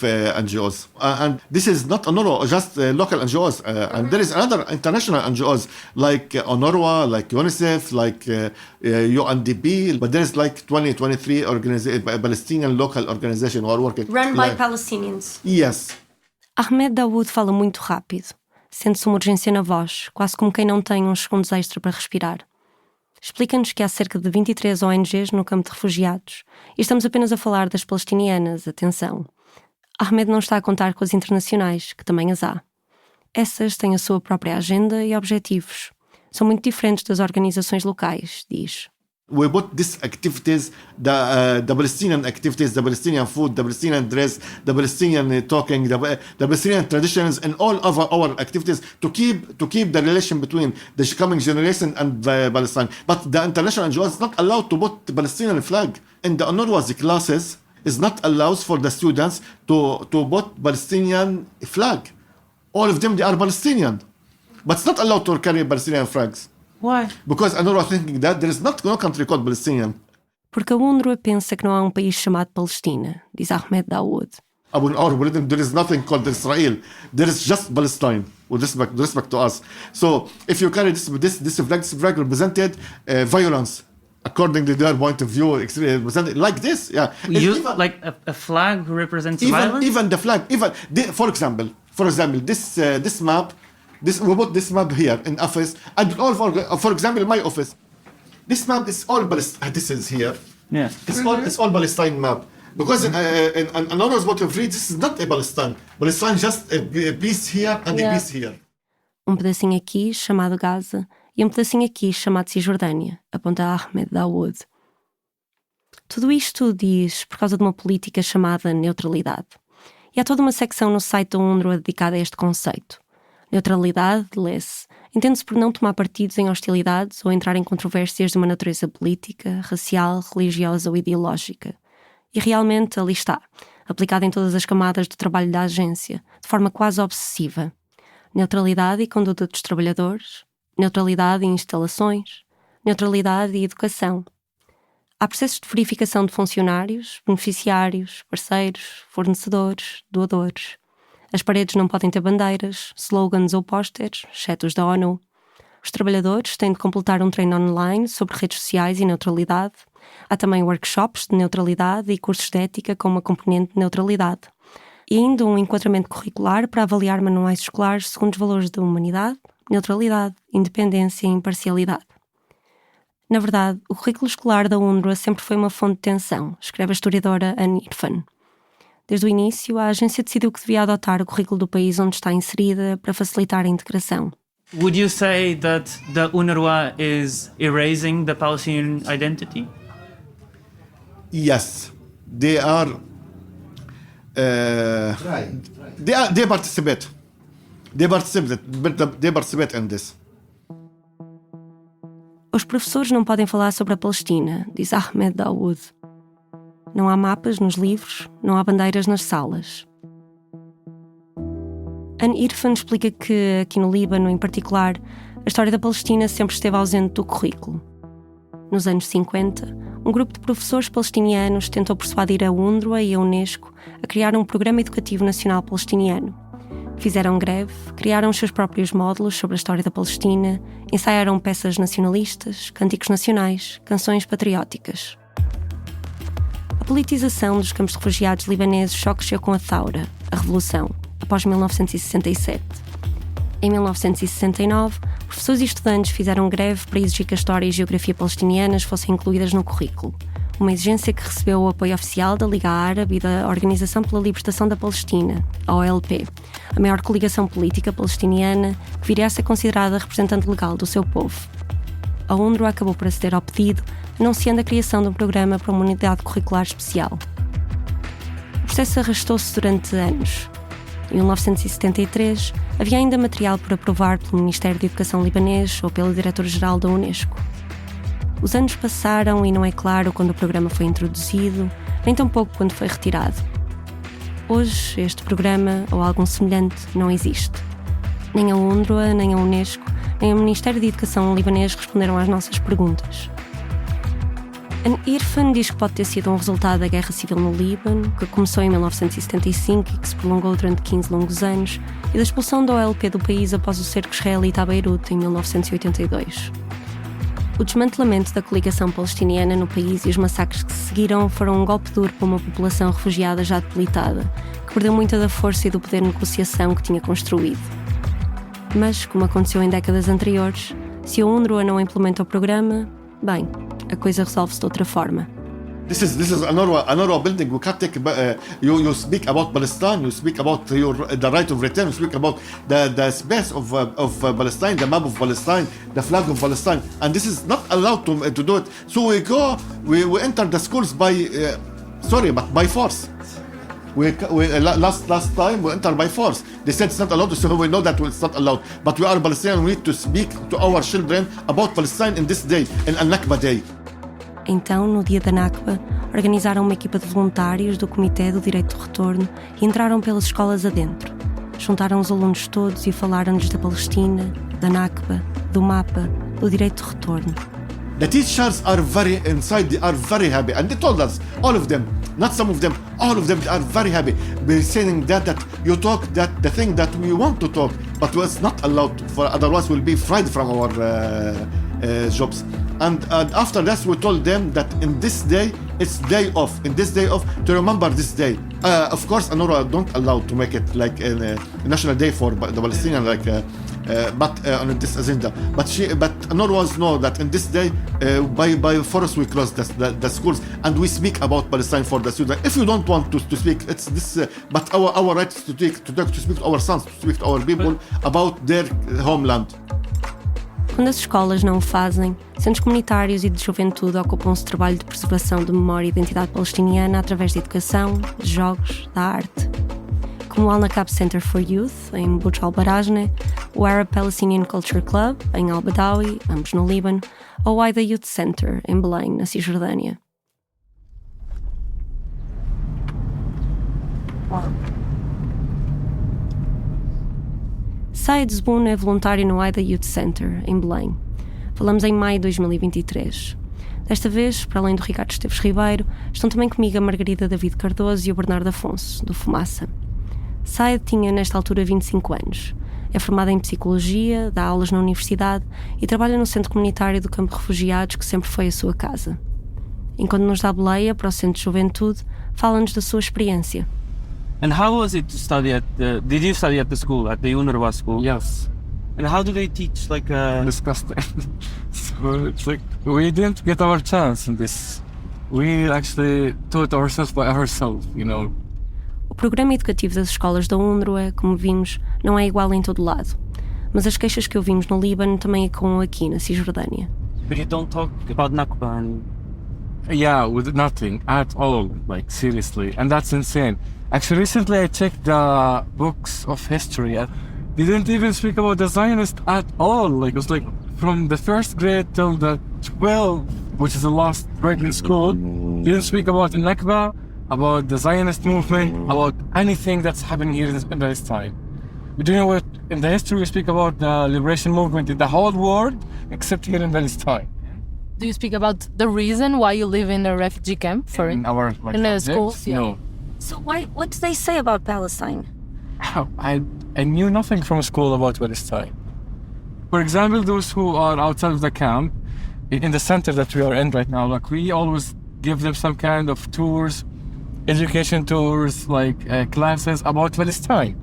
NGOs, and this is not UNRWA, just local NGOs, and there is another international NGOs like UNRWA, like UNICEF, like UNDP, but there's like 23 Palestinian local organizations who are working. Run by Palestinians. Yes. Ahmed Daoud fala muito rápido, sente-se uma urgência na voz, quase como quem não tem uns segundos extra para respirar. Explica-nos que há cerca de 23 ONGs no campo de refugiados e estamos apenas a falar das palestinianas, atenção. Ahmed não está a contar com as internacionais, que também as há. Essas têm a sua própria agenda e objetivos. São muito diferentes das organizações locais, diz. We put these activities, the Palestinian activities, the Palestinian food, the Palestinian dress, the Palestinian talking, the Palestinian traditions, and all of our activities to keep the relation between the coming generation and Palestine. But the international NGO is not allowed to put the Palestinian flag in the UNRWA's classes. Is not allowed for the students to put Palestinian flag. All of them, they are Palestinian, but it's not allowed to carry Palestinian flags. Why? Because UNRWA thinking that there is no country called Palestinian. Porque a UNRWA pensa que não há um país chamado Palestina, diz Ahmed Daoud. In our religion, there is nothing called Israel. There is just Palestine, with respect to us. So, if you carry this flag represented violence, according to their point of view, represented like this. Yeah, like a flag represents violence. Even the flag, for example, this map. We put this map here in office, and all for example, in my office, this map is all Palestine. This is here. Yeah, it's all Palestine map. Because in another point of view, this is not a Palestine. Palestine is just a piece here and a piece here. Um pedacinho aqui, chamado Gaza, e um pedacinho aqui, chamado Cisjordânia, aponta Ahmed Daoud. Tudo isto diz por causa de uma política chamada neutralidade. E há toda uma secção no site da UNRWA dedicada a este conceito. Neutralidade, lê-se, entende-se por não tomar partidos em hostilidades ou entrar em controvérsias de uma natureza política, racial, religiosa ou ideológica. E realmente ali está, aplicada em todas as camadas do trabalho da agência, de forma quase obsessiva. Neutralidade e conduta dos trabalhadores, neutralidade e instalações, neutralidade e educação. Há processos de verificação de funcionários, beneficiários, parceiros, fornecedores, doadores. As paredes não podem ter bandeiras, slogans ou pósteres, exceto os da ONU. Os trabalhadores têm de completar um treino online sobre redes sociais e neutralidade. Há também workshops de neutralidade e cursos de ética com uma componente de neutralidade. E ainda um enquadramento curricular para avaliar manuais escolares segundo os valores da humanidade, neutralidade, independência e imparcialidade. Na verdade, o currículo escolar da UNRWA sempre foi uma fonte de tensão, escreve a historiadora Anne Irfan. Desde o início, a agência decidiu que devia adotar o currículo do país onde está inserida para facilitar a integração. Would you say that the UNRWA is erasing the Palestinian identity? Yes, they are. They participate. They participate in this. Os professores não podem falar sobre a Palestina, diz Ahmed Daoud. Não há mapas nos livros, não há bandeiras nas salas. Anne Irfan explica que, aqui no Líbano em particular, a história da Palestina sempre esteve ausente do currículo. Nos anos 50, um grupo de professores palestinianos tentou persuadir a UNRWA e a Unesco a criar um programa educativo nacional palestiniano. Fizeram greve, criaram os seus próprios módulos sobre a história da Palestina, ensaiaram peças nacionalistas, cânticos nacionais, canções patrióticas. A politização dos campos de refugiados libaneses só cresceu com a Thaura, a Revolução, após 1967. Em 1969, professores e estudantes fizeram greve para exigir que a história e a geografia palestinianas fossem incluídas no currículo, uma exigência que recebeu o apoio oficial da Liga Árabe e da Organização pela Libertação da Palestina, a OLP, a maior coligação política palestiniana que viria a ser considerada a representante legal do seu povo. A UNRWA acabou por aceder ao pedido, anunciando a criação de um programa para uma unidade curricular especial. O processo arrastou-se durante anos. Em 1973, havia ainda material por aprovar pelo Ministério da Educação libanês ou pelo Diretor-Geral da Unesco. Os anos passaram e não é claro quando o programa foi introduzido, nem tampouco quando foi retirado. Hoje, este programa, ou algo semelhante, não existe. Nem a UNRWA, nem a Unesco, nem o Ministério da Educação libanês responderam às nossas perguntas. Anne Irfan diz que pode ter sido um resultado da Guerra Civil no Líbano, que começou em 1975 e que se prolongou durante 15 longos anos, e da expulsão da OLP do país após o cerco israelita a Beirute, em 1982. O desmantelamento da coligação palestiniana no país e os massacres que se seguiram foram um golpe duro para uma população refugiada já debilitada, que perdeu muita da força e do poder de negociação que tinha construído. Mas, como aconteceu em décadas anteriores, se a UNRWA não implementa o programa, bem, a coisa resolve-se de outra forma. This is an UNRWA building. We can't take. You speak about Palestine. You speak about the right of return. You speak about the space of Palestine, the map of Palestine, the flag of Palestine, and this is not allowed to do it. So we enter the schools by force. Last time we entered by force. They said it's not allowed, so we know that it's not allowed. But we are Palestinians. We need to speak to our children about Palestine in this day, in Al-Nakba Day. Então, no dia da Nakba, organizaram uma equipa de voluntários do Comitê do Direito de Retorno e entraram pelas escolas adentro. Juntaram os alunos todos e falaram-lhes da Palestina, da Nakba, do mapa, do direito de retorno. The teachers are very happy, and they told us, all of them, not some of them, all of them are very happy. They're saying that you talk that the thing that we want to talk, but was not allowed to, for otherwise we'll be fired from our jobs. And after that, we told them that in this day, it's day off. In this day off, to remember this day. Of course, UNRWA don't allow to make it like a national day for the Palestinian, like. But on this agenda, but UNRWA know that in this day, by force we close the schools and we speak about Palestine for the students. If you don't want to speak, it's this. But our right is to speak to our sons, to speak to our people about their homeland. Quando as escolas não o fazem, centros comunitários e de juventude ocupam-se do trabalho de preservação de memória e identidade palestiniana através da educação, de jogos, da arte. Como o Al Nakab Center for Youth, em Burj Al Barajneh, o Arab Palestinian Culture Club, em Al Badawi, ambos no Líbano, ou o Aida Youth Center, em Belém, na Cisjordânia. Said Zboun é voluntário no Aida Youth Center, em Belém. Falamos em maio de 2023. Desta vez, para além do Ricardo Esteves Ribeiro, estão também comigo a Margarida David Cardoso e o Bernardo Afonso, do Fumaça. Said tinha, nesta altura, 25 anos. É formada em Psicologia, dá aulas na universidade e trabalha no centro comunitário do Campo de Refugiados, que sempre foi a sua casa. Enquanto nos dá boleia para o Centro de Juventude, fala-nos da sua experiência. And how was it to study did you study at the school, at the UNRWA school? Yes. And how do they teach, like... Disgusting. So it's like, we didn't get our chance in this. We actually taught ourselves by ourselves, you know. O programa educativo das escolas da UNRWA, como vimos, não é igual em todo lado. Mas as queixas que ouvimos no Líbano também ecoam aqui na Cisjordânia. But you don't talk about Nakba and... Yeah, with nothing at all, like seriously. And that's insane. Actually, recently I checked the books of history and they didn't even speak about the Zionists at all. Like, it was like from the first grade till the 12th, which is the last grade in school, they didn't speak about the Nakba, about the Zionist movement, about anything that's happening here in Palestine. We do know what in the history we speak about the liberation movement in the whole world, except here in Palestine. Do you speak about the reason why you live in a refugee camp for in our in the schools? Yeah. No. So what do they say about Palestine? I knew nothing from school about Palestine. For example, those who are outside of the camp, in the center that we are in right now, like we always give them some kind of tours, education tours, like classes about Palestine,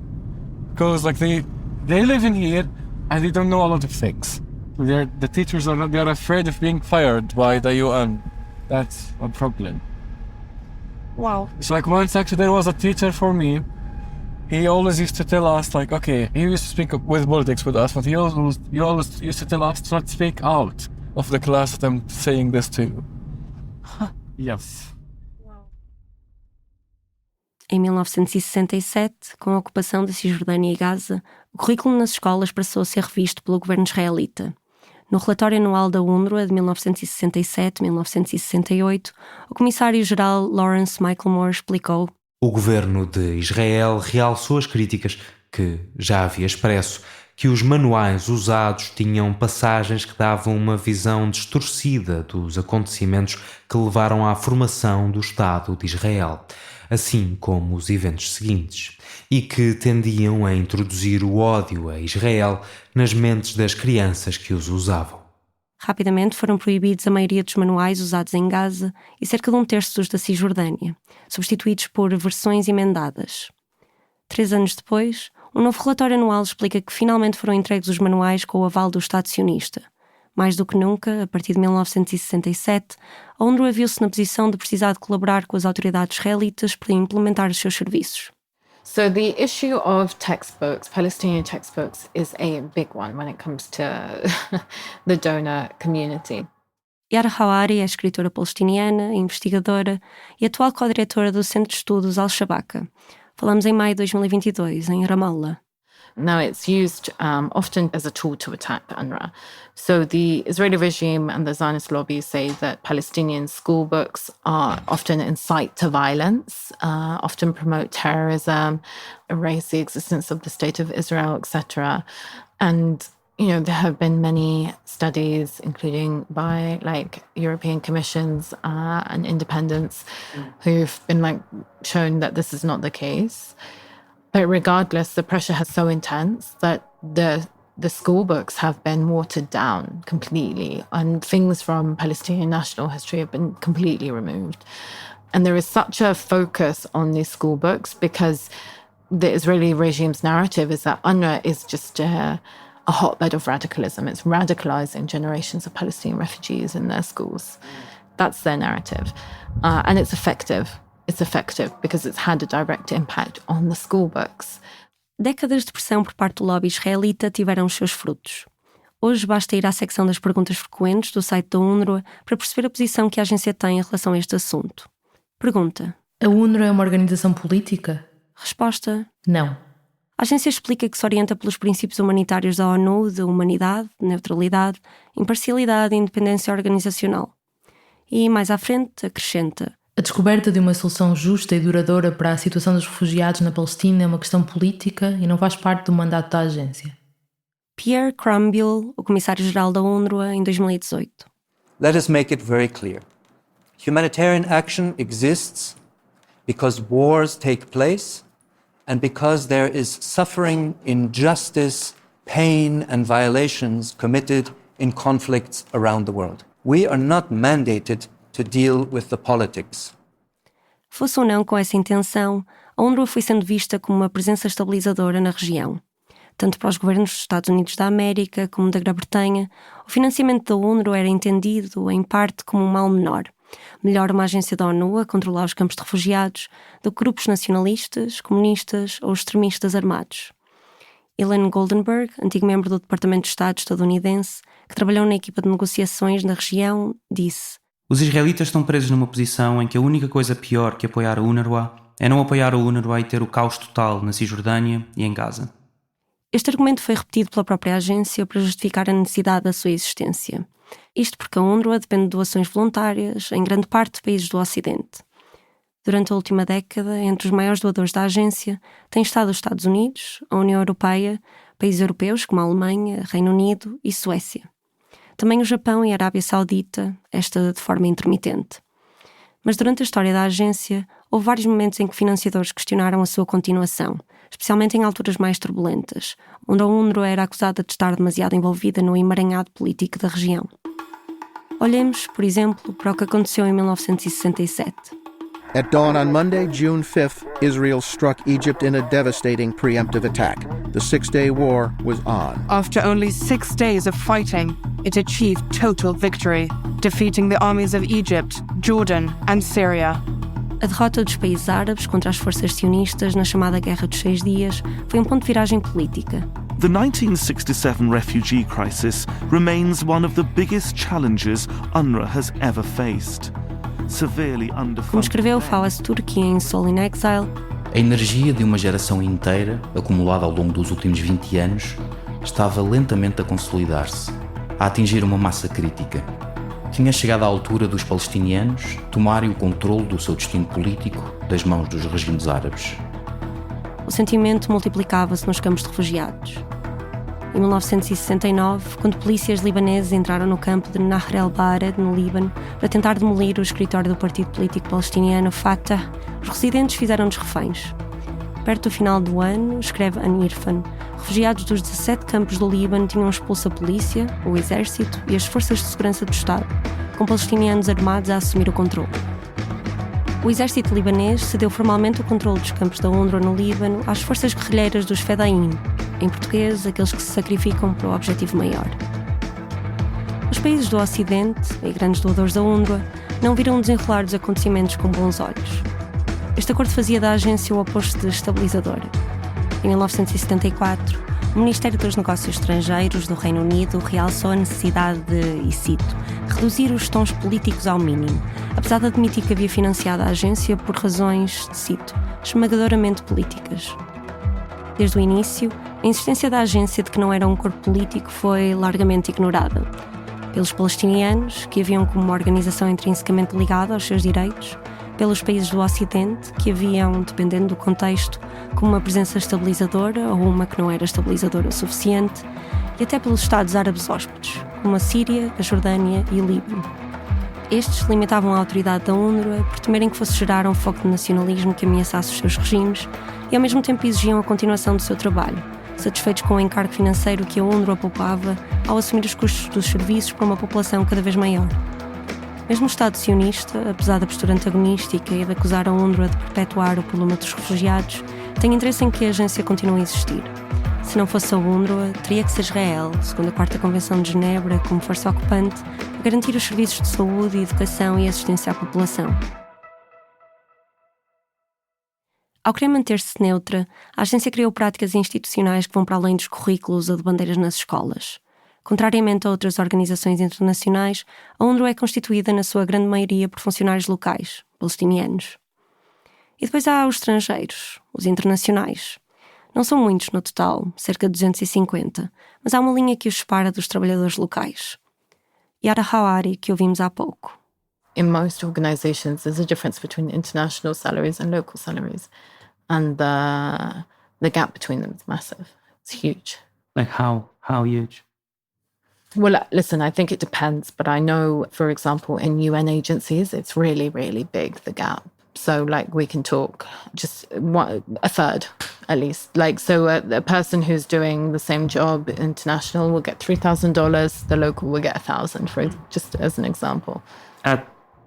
because like they live in here and they don't know a lot of things. The teachers they are afraid of being fired by the UN. That's a problem. Wow. It's like once actually there was a teacher for me. He always used to tell us like, okay, he used to speak with politics with us, but he always used to tell us to not speak out of the class that I'm saying this to. Yes. Em 1967, com a ocupação da Cisjordânia e Gaza, o currículo nas escolas passou a ser revisto pelo governo israelita. No relatório anual da UNRWA de 1967-1968, o comissário-geral Lawrence Michael Moore explicou: o governo de Israel realçou as críticas que já havia expresso, que os manuais usados tinham passagens que davam uma visão distorcida dos acontecimentos que levaram à formação do Estado de Israel, assim como os eventos seguintes, e que tendiam a introduzir o ódio a Israel nas mentes das crianças que os usavam. Rapidamente foram proibidos a maioria dos manuais usados em Gaza e cerca de 1/3 dos da Cisjordânia, substituídos por versões emendadas. 3 anos depois, um novo relatório anual explica que finalmente foram entregues os manuais com o aval do Estado sionista. Mais do que nunca, a partir de 1967, a UNRWA viu-se na posição de precisar de colaborar com as autoridades israelitas para implementar os seus serviços. So the issue of textbooks, Palestinian textbooks, is a big one when it comes to the donor community. Yara Hawari é escritora palestiniana, investigadora e atual co-diretora do Centro de Estudos Al-Shabaka. Falamos em maio de 2022, em Ramallah. Now it's used often as a tool to attack UNRWA. So the Israeli regime and the Zionist lobby say that Palestinian school books are often incite to violence, often promote terrorism, erase the existence of the State of Israel, etc. And there have been many studies, including by European commissions and independents, who've been shown that this is not the case. But regardless, the pressure has so intense that the school books have been watered down completely, and things from Palestinian national history have been completely removed. And there is such a focus on these school books because the Israeli regime's narrative is that UNRWA is just a hotbed of radicalism. It's radicalizing generations of Palestinian refugees in their schools. That's their narrative. And it's effective. It's effective because it's had a direct impact on the school books. Décadas de pressão por parte do lobby israelita tiveram os seus frutos. Hoje basta ir à secção das perguntas frequentes do site da UNRWA para perceber a posição que a agência tem em relação a este assunto. Pergunta: a UNRWA é uma organização política? Resposta: não. A agência explica que se orienta pelos princípios humanitários da ONU de humanidade, neutralidade, imparcialidade e independência organizacional. E, mais à frente, acrescenta: a descoberta de uma solução justa e duradoura para a situação dos refugiados na Palestina é uma questão política e não faz parte do mandato da agência. Pierre Crumbill, o comissário-geral da UNRWA, em 2018. Let us make it very clear. Humanitarian action exists because wars take place and because there is suffering, injustice, pain and violations committed in conflicts around the world. We are not mandated to deal with the politics. Fosse ou não com essa intenção, a UNRWA foi sendo vista como uma presença estabilizadora na região. Tanto para os governos dos Estados Unidos da América como da Grã-Bretanha, o financiamento da UNRWA era entendido, em parte, como um mal menor. Melhor uma agência da ONU a controlar os campos de refugiados do que grupos nacionalistas, comunistas ou extremistas armados. Ellen Goldenberg, antigo membro do Departamento de Estado estadunidense, que trabalhou na equipa de negociações na região, disse: os israelitas estão presos numa posição em que a única coisa pior que apoiar a UNRWA é não apoiar a UNRWA e ter o caos total na Cisjordânia e em Gaza. Este argumento foi repetido pela própria agência para justificar a necessidade da sua existência. Isto porque a UNRWA depende de doações voluntárias, em grande parte de países do Ocidente. Durante a última década, entre os maiores doadores da agência, têm estado os Estados Unidos, a União Europeia, países europeus como a Alemanha, Reino Unido e Suécia. Também o Japão e a Arábia Saudita, esta de forma intermitente. Mas durante a história da agência, houve vários momentos em que financiadores questionaram a sua continuação, especialmente em alturas mais turbulentas, onde a UNRWA era acusada de estar demasiado envolvida no emaranhado político da região. Olhemos, por exemplo, para o que aconteceu em 1967. At dawn on Monday, June 5th, Israel struck Egypt in a devastating preemptive attack. The six-day war was on. After only 6 days of fighting, it achieved total victory, defeating the armies of Egypt, Jordan and Syria. A derrota dos países árabes contra as forças sionistas na chamada Guerra dos 6 Dias foi um ponto de viragem política. The 1967 refugee crisis remains one of the biggest challenges UNRWA has ever faced. Severely underfunded. Como escreveu Fawaz Turki em Soul in Exile, a energia de uma geração inteira, acumulada ao longo dos últimos 20 anos, estava lentamente a consolidar-se, a atingir uma massa crítica. Tinha chegado à altura dos palestinianos tomarem o controle do seu destino político das mãos dos regimes árabes. O sentimento multiplicava-se nos campos de refugiados. Em 1969, quando polícias libaneses entraram no campo de Nahr el-Bared, no Líbano, para tentar demolir o escritório do partido político palestiniano Fatah, os residentes fizeram-nos reféns. Perto do final do ano, escreve Anne Irfan, refugiados dos 17 campos do Líbano tinham expulso a polícia, o exército e as forças de segurança do Estado, com palestinianos armados a assumir o controle. O exército libanês cedeu formalmente o controle dos campos da UNRWA no Líbano às forças guerrilheiras dos Fedain, em português, aqueles que se sacrificam para o objetivo maior. Os países do Ocidente, e grandes doadores da UNRWA, não viram desenrolar dos acontecimentos com bons olhos. Este acordo fazia da agência o oposto de estabilizador. Em 1974, o Ministério dos Negócios Estrangeiros do Reino Unido realçou a necessidade de, e cito, reduzir os tons políticos ao mínimo, apesar de admitir que havia financiado a agência por razões, cito, esmagadoramente políticas. Desde o início, a insistência da agência de que não era um corpo político foi largamente ignorada. Pelos palestinianos, que a viam como uma organização intrinsecamente ligada aos seus direitos, pelos países do Ocidente, que a viam, dependendo do contexto, como uma presença estabilizadora ou uma que não era estabilizadora o suficiente, e até pelos Estados árabes hóspedes, como a Síria, a Jordânia e o Líbano. Estes limitavam a autoridade da UNRWA por temerem que fosse gerar um foco de nacionalismo que ameaçasse os seus regimes e ao mesmo tempo exigiam a continuação do seu trabalho, satisfeitos com o encargo financeiro que a UNRWA poupava ao assumir os custos dos serviços para uma população cada vez maior. Mesmo o Estado sionista, apesar da postura antagonística e de acusar a UNRWA de perpetuar o problema dos refugiados, tem interesse em que a agência continue a existir. Se não fosse a UNRWA, teria que ser Israel, segundo a 4ª Convenção de Genebra, como força ocupante, a garantir os serviços de saúde, educação e assistência à população. Ao querer manter-se neutra, a agência criou práticas institucionais que vão para além dos currículos ou de bandeiras nas escolas. Contrariamente a outras organizações internacionais, a UNRWA é constituída na sua grande maioria por funcionários locais, palestinianos. E depois há os estrangeiros, os internacionais. Não são muitos no total, cerca de 250, mas há uma linha que os separa dos trabalhadores locais. Yara Hawari, que ouvimos há pouco. In most organizations, there's a difference between international salaries and local salaries. And the gap between them is massive. It's huge. Like how huge? Well, listen, I think it depends, but I know, for example, in UN agencies, it's really, really big, the gap. So, like, we can talk just a third, at least. Like, so a person who's doing the same job international will get $3,000, the local will get $1,000, just as an example. At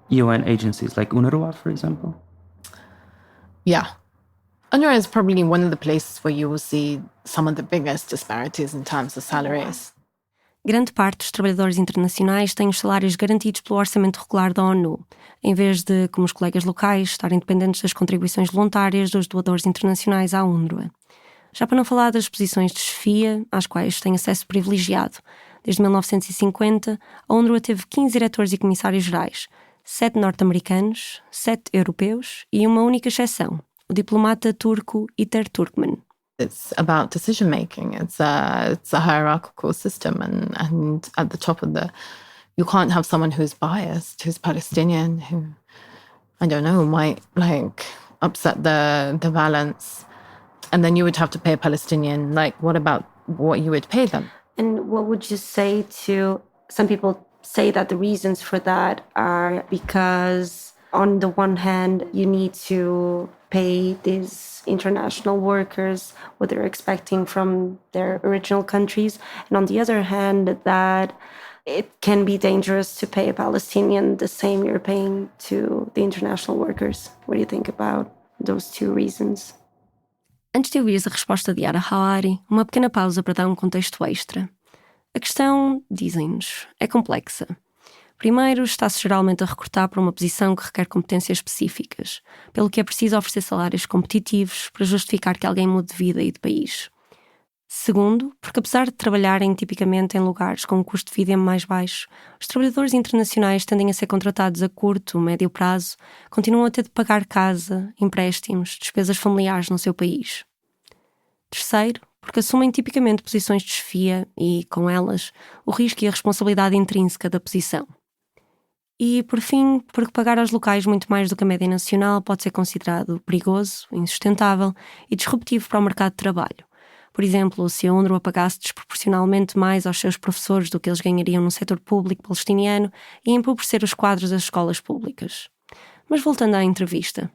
UN agencies, like UNRWA, for example? Yeah. UNRWA is probably one of the places where you will see some of the biggest disparities in terms of salaries. Grande parte dos trabalhadores internacionais têm os salários garantidos pelo orçamento regular da ONU, em vez de, como os colegas locais, estarem dependentes das contribuições voluntárias dos doadores internacionais à UNRWA. Já para não falar das posições de chefia, às quais têm acesso privilegiado. Desde 1950, a UNRWA teve 15 diretores e comissários gerais, 7 norte-americanos, 7 europeus e uma única exceção, o diplomata turco Iter Turkmen. It's about decision making. It's a hierarchical system, and at the top of you can't have someone who's biased, who's Palestinian, who, I don't know, might like upset the balance, and then you would have to pay a Palestinian. Like, what about what you would pay them? And what would you say to some people say that the reasons for that are because on the one hand you need to pay these international workers what they're expecting from their original countries, and on the other hand that it can be dangerous to pay a Palestinian the same you're paying to the international workers. What do you think about those two reasons? Antes de ouvires a resposta de Yara Hawari, uma pequena pausa para dar um contexto extra. A questão, dizem-nos, é complexa. Primeiro, está-se geralmente a recrutar para uma posição que requer competências específicas, pelo que é preciso oferecer salários competitivos para justificar que alguém mude de vida e de país. Segundo, porque apesar de trabalharem tipicamente em lugares com um custo de vida mais baixo, os trabalhadores internacionais tendem a ser contratados a curto, médio prazo, continuam a ter de pagar casa, empréstimos, despesas familiares no seu país. Terceiro, porque assumem tipicamente posições de chefia e, com elas, o risco e a responsabilidade intrínseca da posição. E, por fim, porque pagar aos locais muito mais do que a média nacional pode ser considerado perigoso, insustentável e disruptivo para o mercado de trabalho. Por exemplo, se a UNRWA pagasse desproporcionalmente mais aos seus professores do que eles ganhariam no setor público palestiniano e empobrecer os quadros das escolas públicas. Mas voltando à entrevista.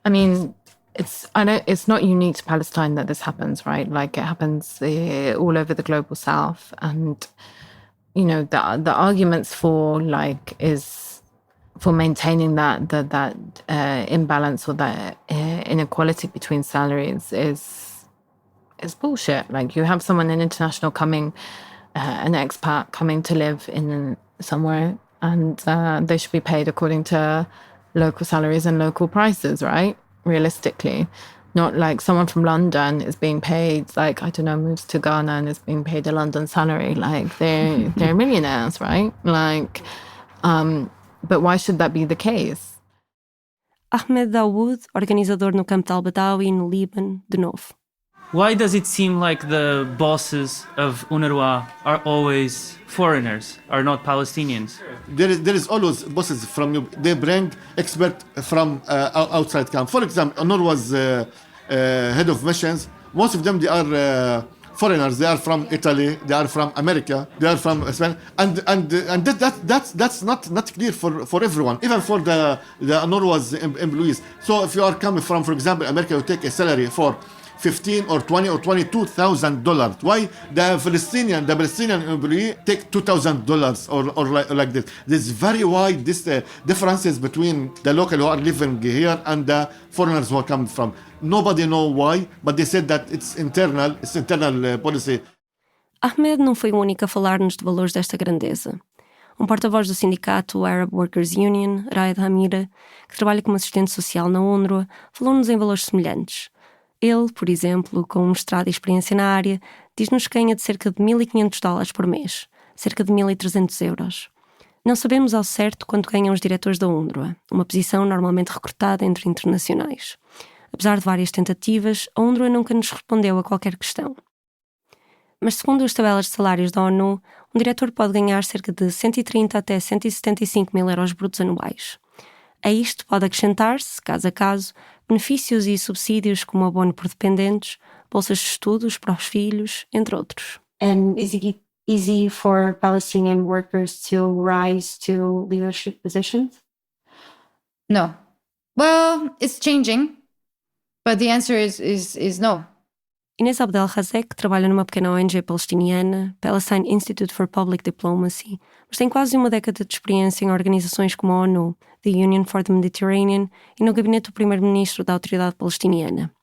I mean, it's not unique to Palestine that this happens, right? Like, it happens all over the global south, and you know, the arguments for maintaining that imbalance or that inequality between salaries is bullshit. Like, you have someone, an international coming, an expat coming to live in somewhere, and they should be paid according to local salaries and local prices, right? Realistically. Not like someone from London is being paid, like, I don't know, moves to Ghana and is being paid a London salary. Like, they're millionaires, right? Like, but why should that be the case? Ahmed Dawood, organizador no campo de Al-Badawi, no Líbano, de novo. Why does it seem like the bosses of UNRWA are always foreigners, are not Palestinians? There is always bosses from you. They bring experts from outside camp. For example, UNRWA's head of missions, most of them, they are foreigners. They are from Italy. They are from America. They are from Spain. And that's not clear for everyone, even for the UNRWA's employees. So if you are coming from, for example, America, you take a salary for $15,000 or $20,000 or $22,000. Why the Palestinian employee take $2,000 or like this? There's very wide differences between the local who are living here and the foreigners who are coming from. Nobody know why, but they said that it's internal policy. Ahmed não foi o único a falar-nos de valores desta grandeza. Um porta-voz do sindicato Arab Workers Union, Raed Hamira, que trabalha como assistente social na UNRWA, falou-nos em valores semelhantes. Ele, por exemplo, com um mestrado e experiência na área, diz-nos que ganha de cerca de $1.500 por mês, cerca de 1.300 euros. Não sabemos ao certo quanto ganham os diretores da UNRWA, uma posição normalmente recrutada entre internacionais. Apesar de várias tentativas, a UNRWA nunca nos respondeu a qualquer questão. Mas segundo as tabelas de salários da ONU, um diretor pode ganhar cerca de 130 até 175 mil euros brutos anuais. A isto pode acrescentar-se, caso a caso, benefícios e subsídios como abono por dependentes, bolsas de estudos para os filhos, entre outros. And is it easy for Palestinian workers to rise to leadership positions? No. Well, it's changing, but the answer is no. Inês Abdelrazek trabalha numa pequena ONG palestiniana, Palestine Institute for Public Diplomacy, mas tem quase uma década de experiência em organizações como a ONU, the Union for the Mediterranean e no gabinete do primeiro-ministro da Autoridade Palestiniana.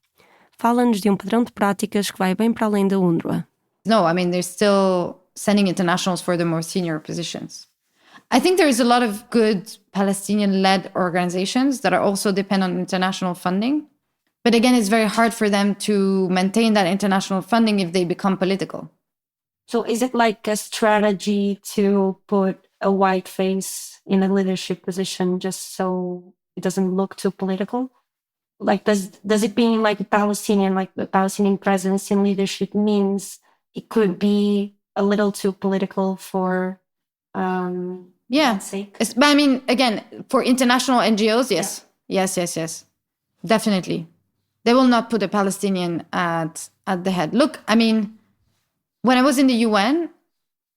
Fala-nos de um padrão de práticas que vai bem para além da UNRWA. No, I mean, they're still sending internationals for the more senior positions. I think there is a lot of good Palestinian-led organizations that are also depend on international funding. But again, it's very hard for them to maintain that international funding if they become political. So is it like a strategy to put a white face in a leadership position just so it doesn't look too political? Like, does it mean like the Palestinian presence in leadership means it could be a little too political for yeah. But I mean, again, for international NGOs, yes. Yeah. Yes. Definitely. They will not put a Palestinian at the head. Look, I mean, when I was in the UN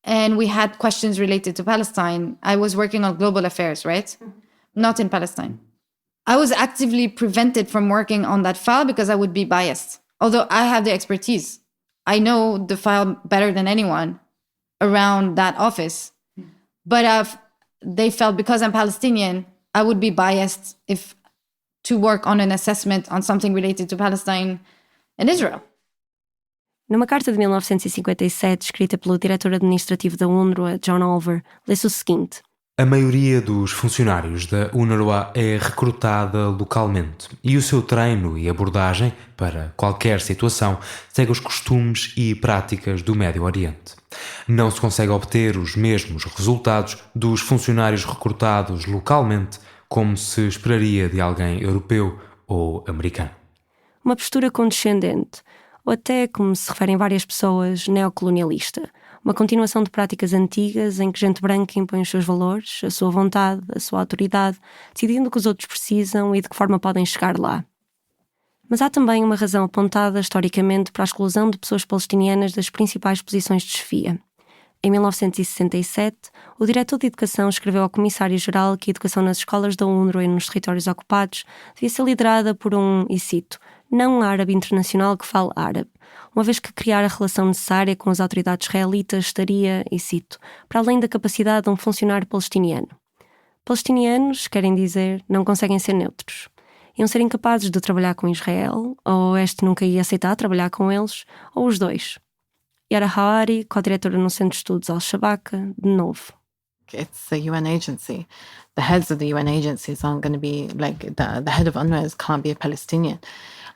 and we had questions related to Palestine, I was working on global affairs, right? Mm-hmm. Not in Palestine. I was actively prevented from working on that file because I would be biased. Although I have the expertise. I know the file better than anyone around that office. Mm-hmm. But they felt because I'm Palestinian, I would be biased to work on an assessment on something related to Palestine and Israel. Numa carta de 1957, escrita pelo diretor administrativo da UNRWA, John Oliver, lê-se o seguinte: a maioria dos funcionários da UNRWA é recrutada localmente e o seu treino e abordagem para qualquer situação segue os costumes e práticas do Médio Oriente. Não se consegue obter os mesmos resultados dos funcionários recrutados localmente como se esperaria de alguém europeu ou americano. Uma postura condescendente, ou até, como se referem várias pessoas, neocolonialista. Uma continuação de práticas antigas em que gente branca impõe os seus valores, a sua vontade, a sua autoridade, decidindo o que os outros precisam e de que forma podem chegar lá. Mas há também uma razão apontada historicamente para a exclusão de pessoas palestinianas das principais posições de chefia. Em 1967, o diretor de Educação escreveu ao Comissário-Geral que a educação nas escolas da UNRWA e nos territórios ocupados devia ser liderada por e cito, não árabe internacional que fale árabe, uma vez que criar a relação necessária com as autoridades israelitas estaria, e cito, para além da capacidade de um funcionário palestiniano. Palestinianos, querem dizer, não conseguem ser neutros. Iam ser incapazes de trabalhar com Israel, ou este nunca ia aceitar trabalhar com eles, ou os dois. Yara Hawari, co-diretora no Centro de Estudos Al-Shabaka, de novo. It's a UN agency. The heads of the UN agencies aren't going to be like the head of UNRWA can't be a Palestinian.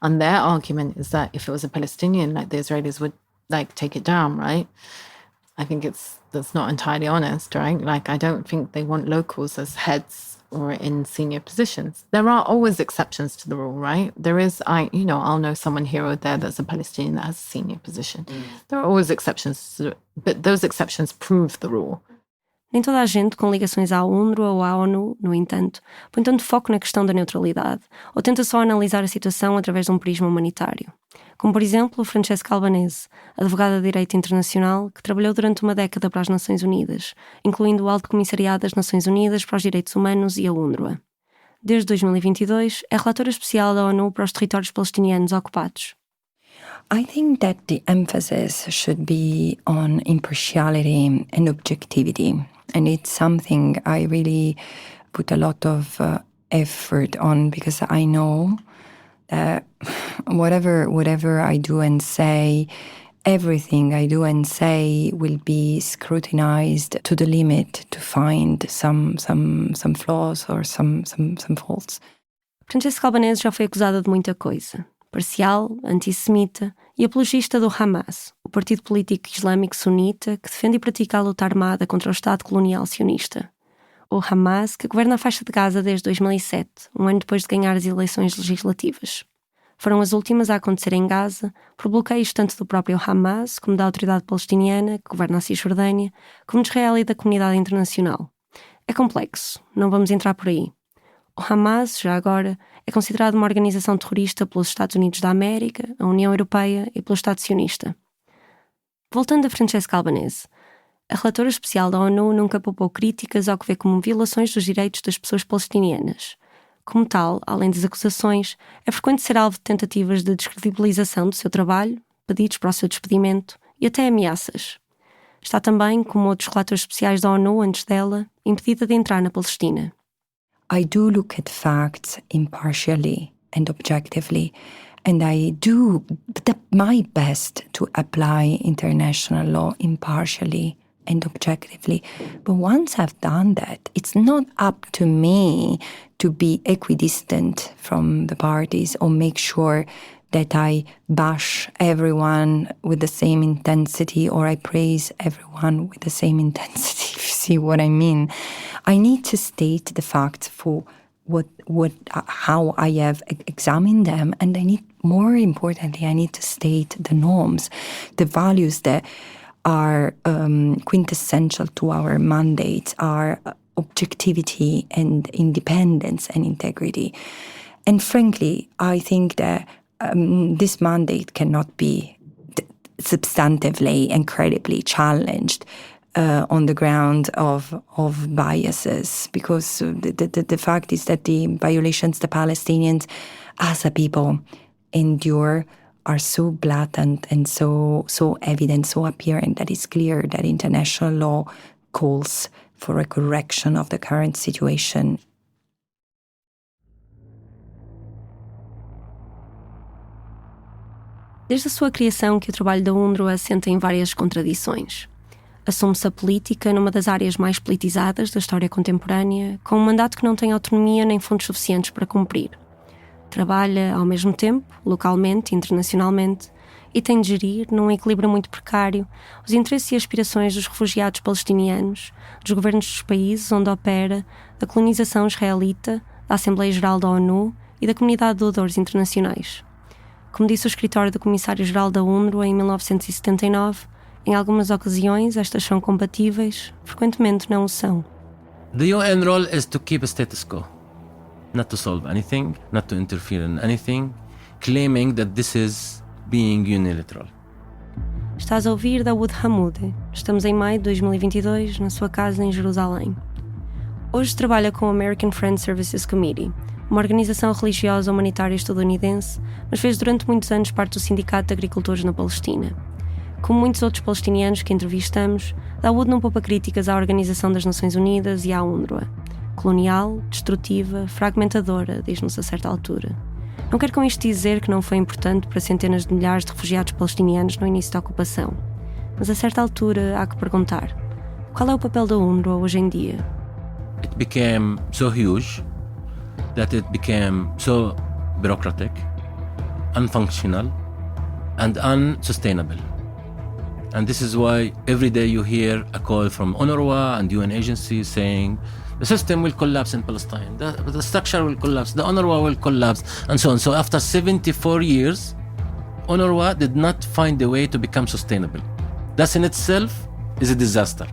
And their argument is that if it was a Palestinian, like the Israelis would like take it down, right? I think that's not entirely honest, right? Like I don't think they want locals as heads or in senior positions. There are always exceptions to the rule, right? There is, I'll know someone here or there that's a Palestinian that has a senior position. There are always exceptions, but those exceptions prove the rule. Nem toda a gente com ligações à UNRWA ou à ONU, no entanto, põe tanto foco na questão da neutralidade, ou tenta só analisar a situação através de um prisma humanitário. como por exemplo Francesca Albanese, advogada de Direito Internacional que trabalhou durante uma década para as Nações Unidas, incluindo o Alto Comissariado das Nações Unidas para os Direitos Humanos e a UNRWA. Desde 2022, é relatora especial da ONU para os territórios palestinianos ocupados. I think that the emphasis should be on impartiality and objectivity, and it's something I really put a lot of effort on because I know that whatever I do and say, everything I do and say will be scrutinized to the limit to find some flaws or some faults. Francesca Albanese já foi acusada de muita coisa. Parcial, antissemita e apologista do Hamas, o partido político islâmico sunita que defende e pratica a luta armada contra o Estado colonial sionista. O Hamas, que governa a faixa de Gaza desde 2007, um ano depois de ganhar as eleições legislativas. Foram as últimas a acontecer em Gaza, por bloqueios tanto do próprio Hamas como da autoridade palestiniana, que governa a Cisjordânia, como de Israel e da comunidade internacional. É complexo, não vamos entrar por aí. O Hamas, já agora, é considerado uma organização terrorista pelos Estados Unidos da América, a União Europeia e pelo Estado sionista. Voltando a Francesca Albanese, a relatora especial da ONU nunca poupou críticas ao que vê como violações dos direitos das pessoas palestinianas. Como tal, além das acusações, é frequente ser alvo de tentativas de descredibilização do seu trabalho, pedidos para o seu despedimento e até ameaças. Está também, como outros relatores especiais da ONU antes dela, impedida de entrar na Palestina. I do look at facts impartially and objectively, and I do my best to apply international law impartially and objectively. But once I've done that, it's not up to me to be equidistant from the parties or make sure that I bash everyone with the same intensity or I praise everyone with the same intensity, if you see what I mean. I need to state the facts for how I have examined them, and more importantly, I need to state the norms, the values that are quintessential to our mandate, are objectivity and independence and integrity. And frankly, I think that this mandate cannot be substantively and credibly challenged on the ground of biases, because the fact is that the violations the Palestinians as a people endure are so blatant and so evident, so apparent, that it's clear that international law calls for a correction of the current situation. Desde a sua criação que o trabalho da UNRWA assenta em várias contradições. Assume-se a política numa das áreas mais politizadas da história contemporânea, com um mandato que não tem autonomia nem fundos suficientes para cumprir. Trabalha, ao mesmo tempo, localmente e internacionalmente, e tem de gerir, num equilíbrio muito precário, os interesses e aspirações dos refugiados palestinianos, dos governos dos países onde opera, da colonização israelita, da Assembleia Geral da ONU e da comunidade de doadores internacionais. Como disse o escritório do Comissário-Geral da UNRWA em 1979, em algumas ocasiões estas são compatíveis, frequentemente não o são. The UN role is to keep a status quo, not to solve anything, not to interfere in anything, claiming that this is being unilateral. Estás a ouvir Dawood Hammoudeh. Estamos em maio de 2022, na sua casa em Jerusalém. Hoje trabalha com o American Friends Services Committee, uma organização religiosa humanitária estadunidense, mas fez durante muitos anos parte do Sindicato de Agricultores na Palestina. Como muitos outros palestinianos que entrevistamos, Dawood não poupa críticas à Organização das Nações Unidas e à UNRWA. Colonial, destrutiva, fragmentadora, diz-nos a certa altura. Não quero com isto dizer que não foi importante para centenas de milhares de refugiados palestinianos no início da ocupação. Mas a certa altura há que perguntar: qual é o papel da UNRWA hoje em dia? It became so huge that it became so bureaucratic, unfunctional, and unsustainable. And this is why every day you hear a call from UNRWA and UN agencies saying the system will collapse in Palestine, the structure will collapse, the UNRWA will collapse, and so on. So after 74 years, UNRWA did not find a way to become sustainable. That in itself is a disaster.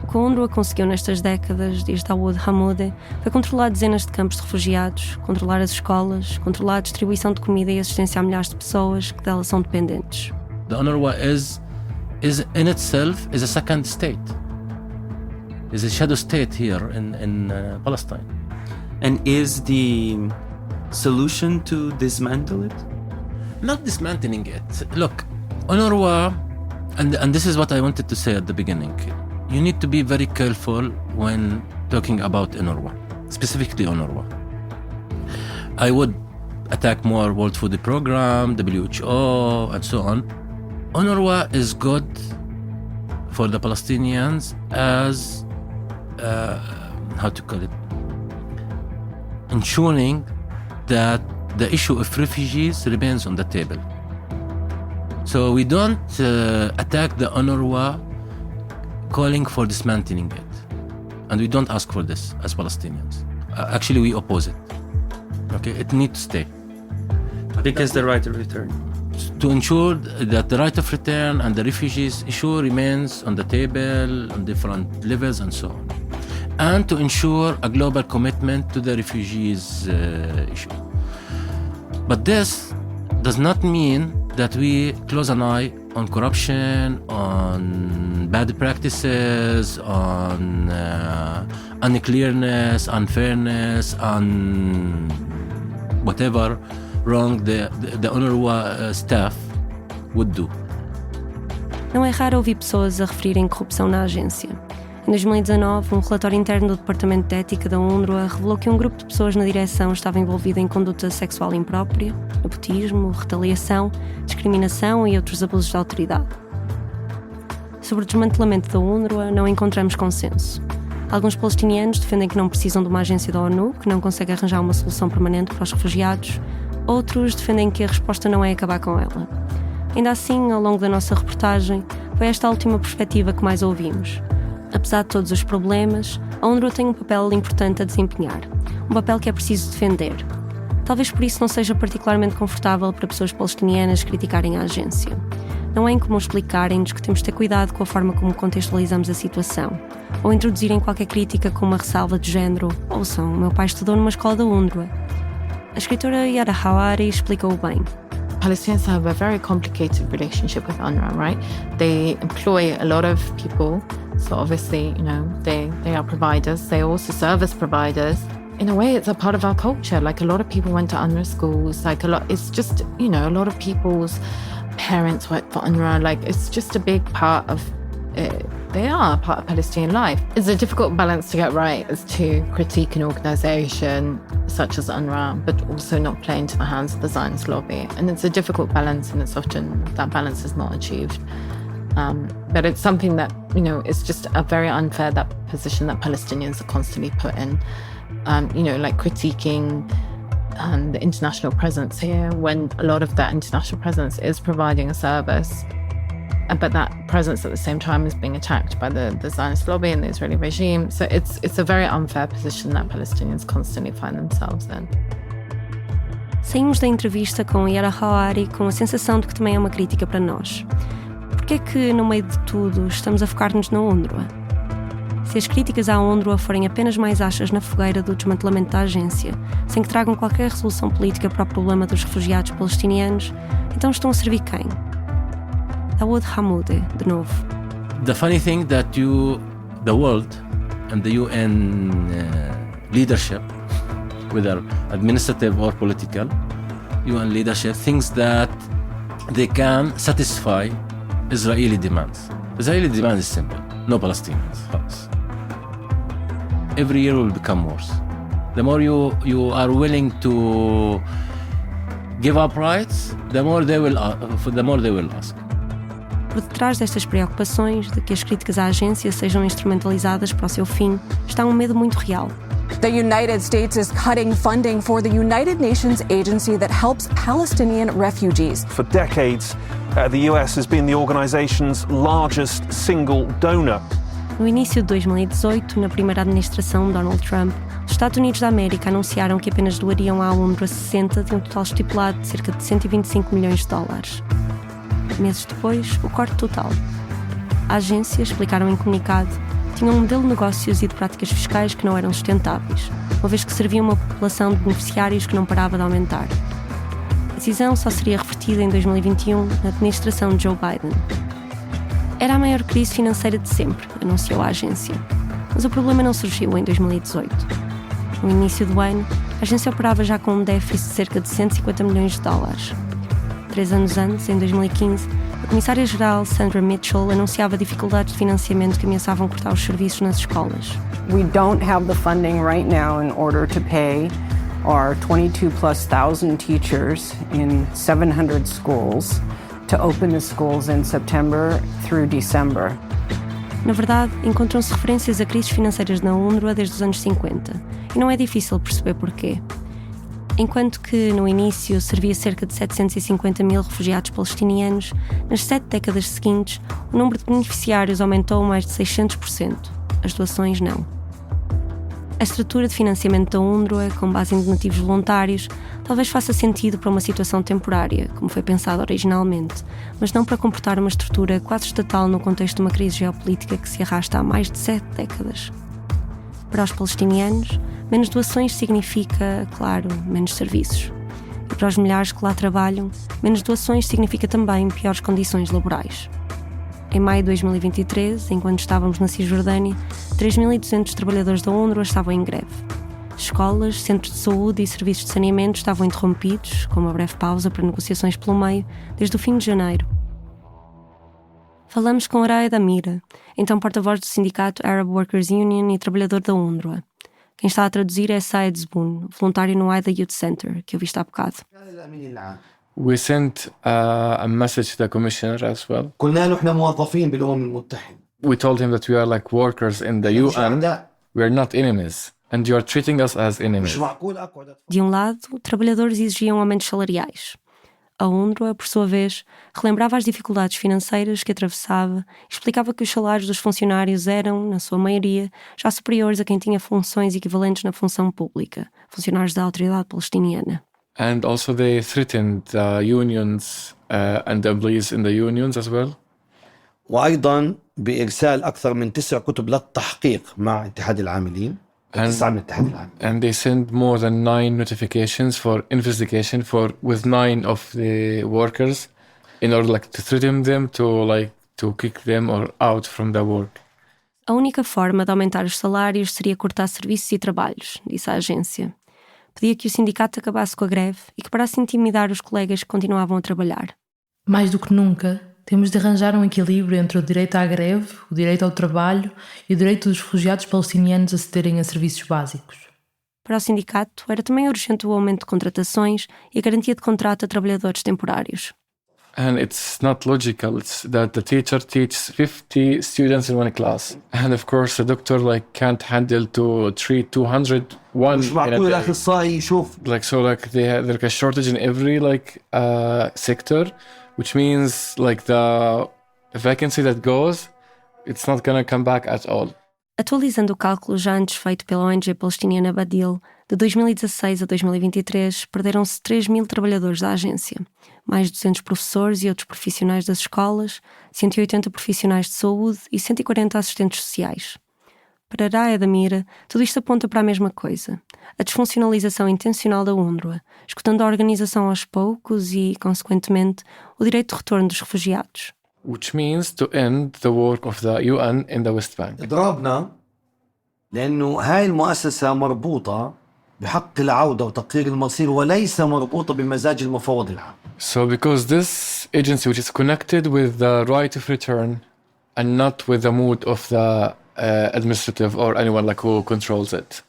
O que a UNRWA conseguiu nestas décadas, diz Dawood Hammoudeh, foi controlar dezenas de campos de refugiados, controlar as escolas, controlar a distribuição de comida e assistência a milhares de pessoas que dela são dependentes. The UNRWA is in itself is a second state. Is a shadow state here in Palestine. And is the solution to dismantle it? Not dismantling it. Look, UNRWA, and this is what I wanted to say at the beginning. You need to be very careful when talking about UNRWA, specifically UNRWA. I would attack more World Food Program, WHO, and so on. UNRWA is good for the Palestinians as, how to call it, ensuring that the issue of refugees remains on the table. So we don't attack the UNRWA calling for dismantling it. And we don't ask for this as Palestinians. Actually, we oppose it. Okay, it needs to stay. Because the right of return. To ensure that the right of return and the refugees issue remains on the table on different levels and so on. And to ensure a global commitment to the refugees issue. But this does not mean that we close an eye on corruption, on bad practices, on unclearness, unfairness, on whatever wrong the UNRWA staff would do. Não é raro ouvir pessoas a referirem corrupção na agência. Em 2019, um relatório interno do Departamento de Ética da UNRWA revelou que um grupo de pessoas na direção estava envolvido em conduta sexual imprópria, nepotismo, retaliação, discriminação e outros abusos de autoridade. Sobre o desmantelamento da UNRWA, não encontramos consenso. Alguns palestinianos defendem que não precisam de uma agência da ONU, que não consegue arranjar uma solução permanente para os refugiados. Outros defendem que a resposta não é acabar com ela. Ainda assim, ao longo da nossa reportagem, foi esta a última perspectiva que mais ouvimos. Apesar de todos os problemas, a UNRWA tem um papel importante a desempenhar. Um papel que é preciso defender. Talvez por isso não seja particularmente confortável para pessoas palestinianas criticarem a agência. Não é incomum explicarem-nos que temos de ter cuidado com a forma como contextualizamos a situação, ou introduzirem qualquer crítica com uma ressalva de género. Ouçam, o meu pai estudou numa escola da UNRWA. A escritora Yara Hawari explicou bem. Palestinians have a very complicated relationship with UNRWA, right? They employ a lot of people, so obviously, they are providers. They are also service providers. In a way, it's a part of our culture. Like a lot of people went to UNRWA schools. It's just, a lot of people's parents work for UNRWA. Like it's just a big part of it. They are a part of Palestinian life. It's a difficult balance to get right, is to critique an organisation such as UNRWA, but also not play into the hands of the Zionist lobby. And it's a difficult balance, and it's often that balance is not achieved. But it's something that, it's just a very unfair position that Palestinians are constantly put in. Like critiquing the international presence here, when a lot of that international presence is providing a service. But that presence at the same time is being attacked by the Zionist lobby and the Israeli regime. So it's a very unfair position that Palestinians constantly find themselves in. Saímos da entrevista com Yara Hawari com a sensação de que também é uma crítica para nós. Porquê é que, no meio de tudo, estamos a focar-nos na UNRWA? Se as críticas à UNRWA forem apenas mais achas na fogueira do desmantelamento da agência, sem que tragam qualquer resolução política para o problema dos refugiados palestinianos, então estão a servir quem? Dawood Hammoudeh, de novo. The funny thing that the world and the UN leadership, whether administrative or political, UN leadership thinks that they can satisfy Israeli demands. Israeli demand is simple: no Palestinians. Every year will become worse. The more you are willing to give up rights, the more they will ask. Por detrás destas preocupações de que as críticas à agência sejam instrumentalizadas para o seu fim, está um medo muito real. The United States is cutting funding for the United Nations agency that helps Palestinian refugees. For decades, the US has been the organization's largest single donor. No início de 2018, na primeira administração de Donald Trump, os Estados Unidos da América anunciaram que apenas doariam à UNRWA 60 de um total estipulado de cerca de 125 milhões de dólares. Meses depois, o corte total. A agência, explicaram em comunicado, tinham um modelo de negócios e de práticas fiscais que não eram sustentáveis, uma vez que serviam uma população de beneficiários que não parava de aumentar. A decisão só seria revertida em 2021 na administração de Joe Biden. Era a maior crise financeira de sempre, anunciou a agência. Mas o problema não surgiu em 2018. No início do ano, a agência operava já com um déficit de cerca de 150 milhões de dólares. 3 anos antes, em 2015, a comissária-geral Sandra Mitchell anunciava dificuldades de financiamento que ameaçavam cortar os serviços nas escolas. We don't have the funding right now in order to pay our 22,000+ teachers in 700 schools to open the schools in September through December. Na verdade, encontram-se referências a crises financeiras na UNRWA desde os anos 50, e não é difícil perceber porquê. Enquanto que, no início, servia cerca de 750 mil refugiados palestinianos, nas 7 décadas seguintes, o número de beneficiários aumentou mais de 600%. As doações não. A estrutura de financiamento da UNRWA, com base em donativos voluntários, talvez faça sentido para uma situação temporária, como foi pensado originalmente, mas não para comportar uma estrutura quase estatal no contexto de uma crise geopolítica que se arrasta há mais de 7 décadas. Para os palestinianos, menos doações significa, claro, menos serviços. E para os milhares que lá trabalham, menos doações significa também piores condições laborais. Em maio de 2023, enquanto estávamos na Cisjordânia, 3.200 trabalhadores da UNRWA estavam em greve. Escolas, centros de saúde e serviços de saneamento estavam interrompidos, com uma breve pausa para negociações pelo meio, desde o fim de janeiro. Falamos com Raed Amira, então porta-voz do sindicato Arab Workers Union e trabalhador da UNRWA. Quem está a traduzir é Saed Zboun, voluntário no Aida Youth Center, que eu vi há bocado. We sent a message to the commissioner as well. We told him that we are like workers in the UN. We are not enemies, and you are treating us as enemies. De um lado, trabalhadores exigiam aumentos salariais. A UNRWA, por sua vez, relembrava as dificuldades financeiras que atravessava e explicava que os salários dos funcionários eram, na sua maioria, já superiores a quem tinha funções equivalentes na função pública, funcionários da Autoridade Palestiniana. And also they threatened the unions and the employees in the unions as well. وأيضا بإرسال أكثر من 9 كتب للتحقيق مع اتحاد العاملين. And they sent more than 9 notifications for investigation with 9 of the workers in order to threaten them to kick them or out from the work. A única forma de aumentar os salários seria cortar serviços e trabalhos, disse a agência. Pedia que o sindicato acabasse com a greve e que parasse de intimidar os colegas que continuavam a trabalhar. Mais do que nunca, temos de arranjar um equilíbrio entre o direito à greve, o direito ao trabalho e o direito dos refugiados palestinianos a acederem a serviços básicos. Para o sindicato, era também urgente o aumento de contratações e a garantia de contrato a trabalhadores temporários. And it's not logical. It's that the teacher teaches 50 students in one class. And of course the doctor can't handle to treat 201 in a day. There's a shortage in every sector, which means the vacancy that goes, it's not going to come back at all. Atualizando o cálculo já antes feito pela ONG palestiniana Badil, de 2016 a 2023 perderam-se 3.000 trabalhadores da agência, mais de 200 professores e outros profissionais das escolas, 180 profissionais de saúde e 140 assistentes sociais. Para Raed Amira, tudo isto aponta para a mesma coisa, a desfuncionalização intencional da UNRWA, escutando a organização aos poucos e, consequentemente, o direito de retorno dos refugiados. Which means to end the work of the UN in the West Bank. ضربنا لأنه هاي المؤسسة مربوطة بحق العودة وتقرير المصير وليس مربوطة بمزاج المفوض العام. So because this agency which is connected with the right of return and not with the mood of the administrative or anyone who controls it.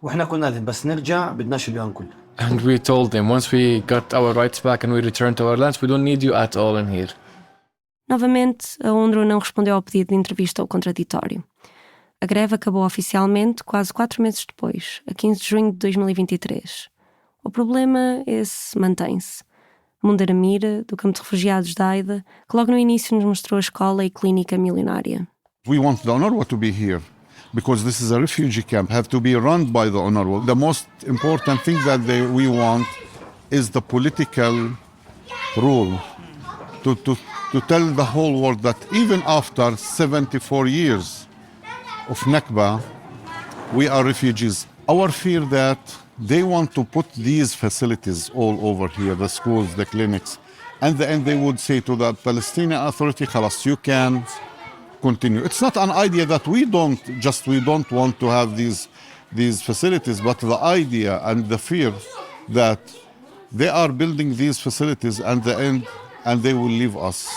وإحنا قلنا لهم بس نرجع بدناش اليوم كله. And we told them once we got our rights back and we returned to our lands, we don't need you at all in here. Novamente, a UNRWA não respondeu ao pedido de entrevista ou contraditório. A greve acabou oficialmente quase 4 meses depois, a 15 de junho de 2023. O problema, esse, mantém-se. Mundir Amira, do campo de refugiados da Aida, que logo no início nos mostrou a escola e clínica milionária. We want the UNRWA to be here because this is a refugee camp, have to be run by the UNRWA. The most important thing that we want is the political rule to tell the whole world that even after 74 years of Nakba, we are refugees. Our fear that they want to put these facilities all over here, the schools, the clinics, and then they would say to the Palestinian Authority, "Khalas, you can continue." It's not an idea that we don't want to have these facilities, but the idea and the fear that they are building these facilities and they will leave us.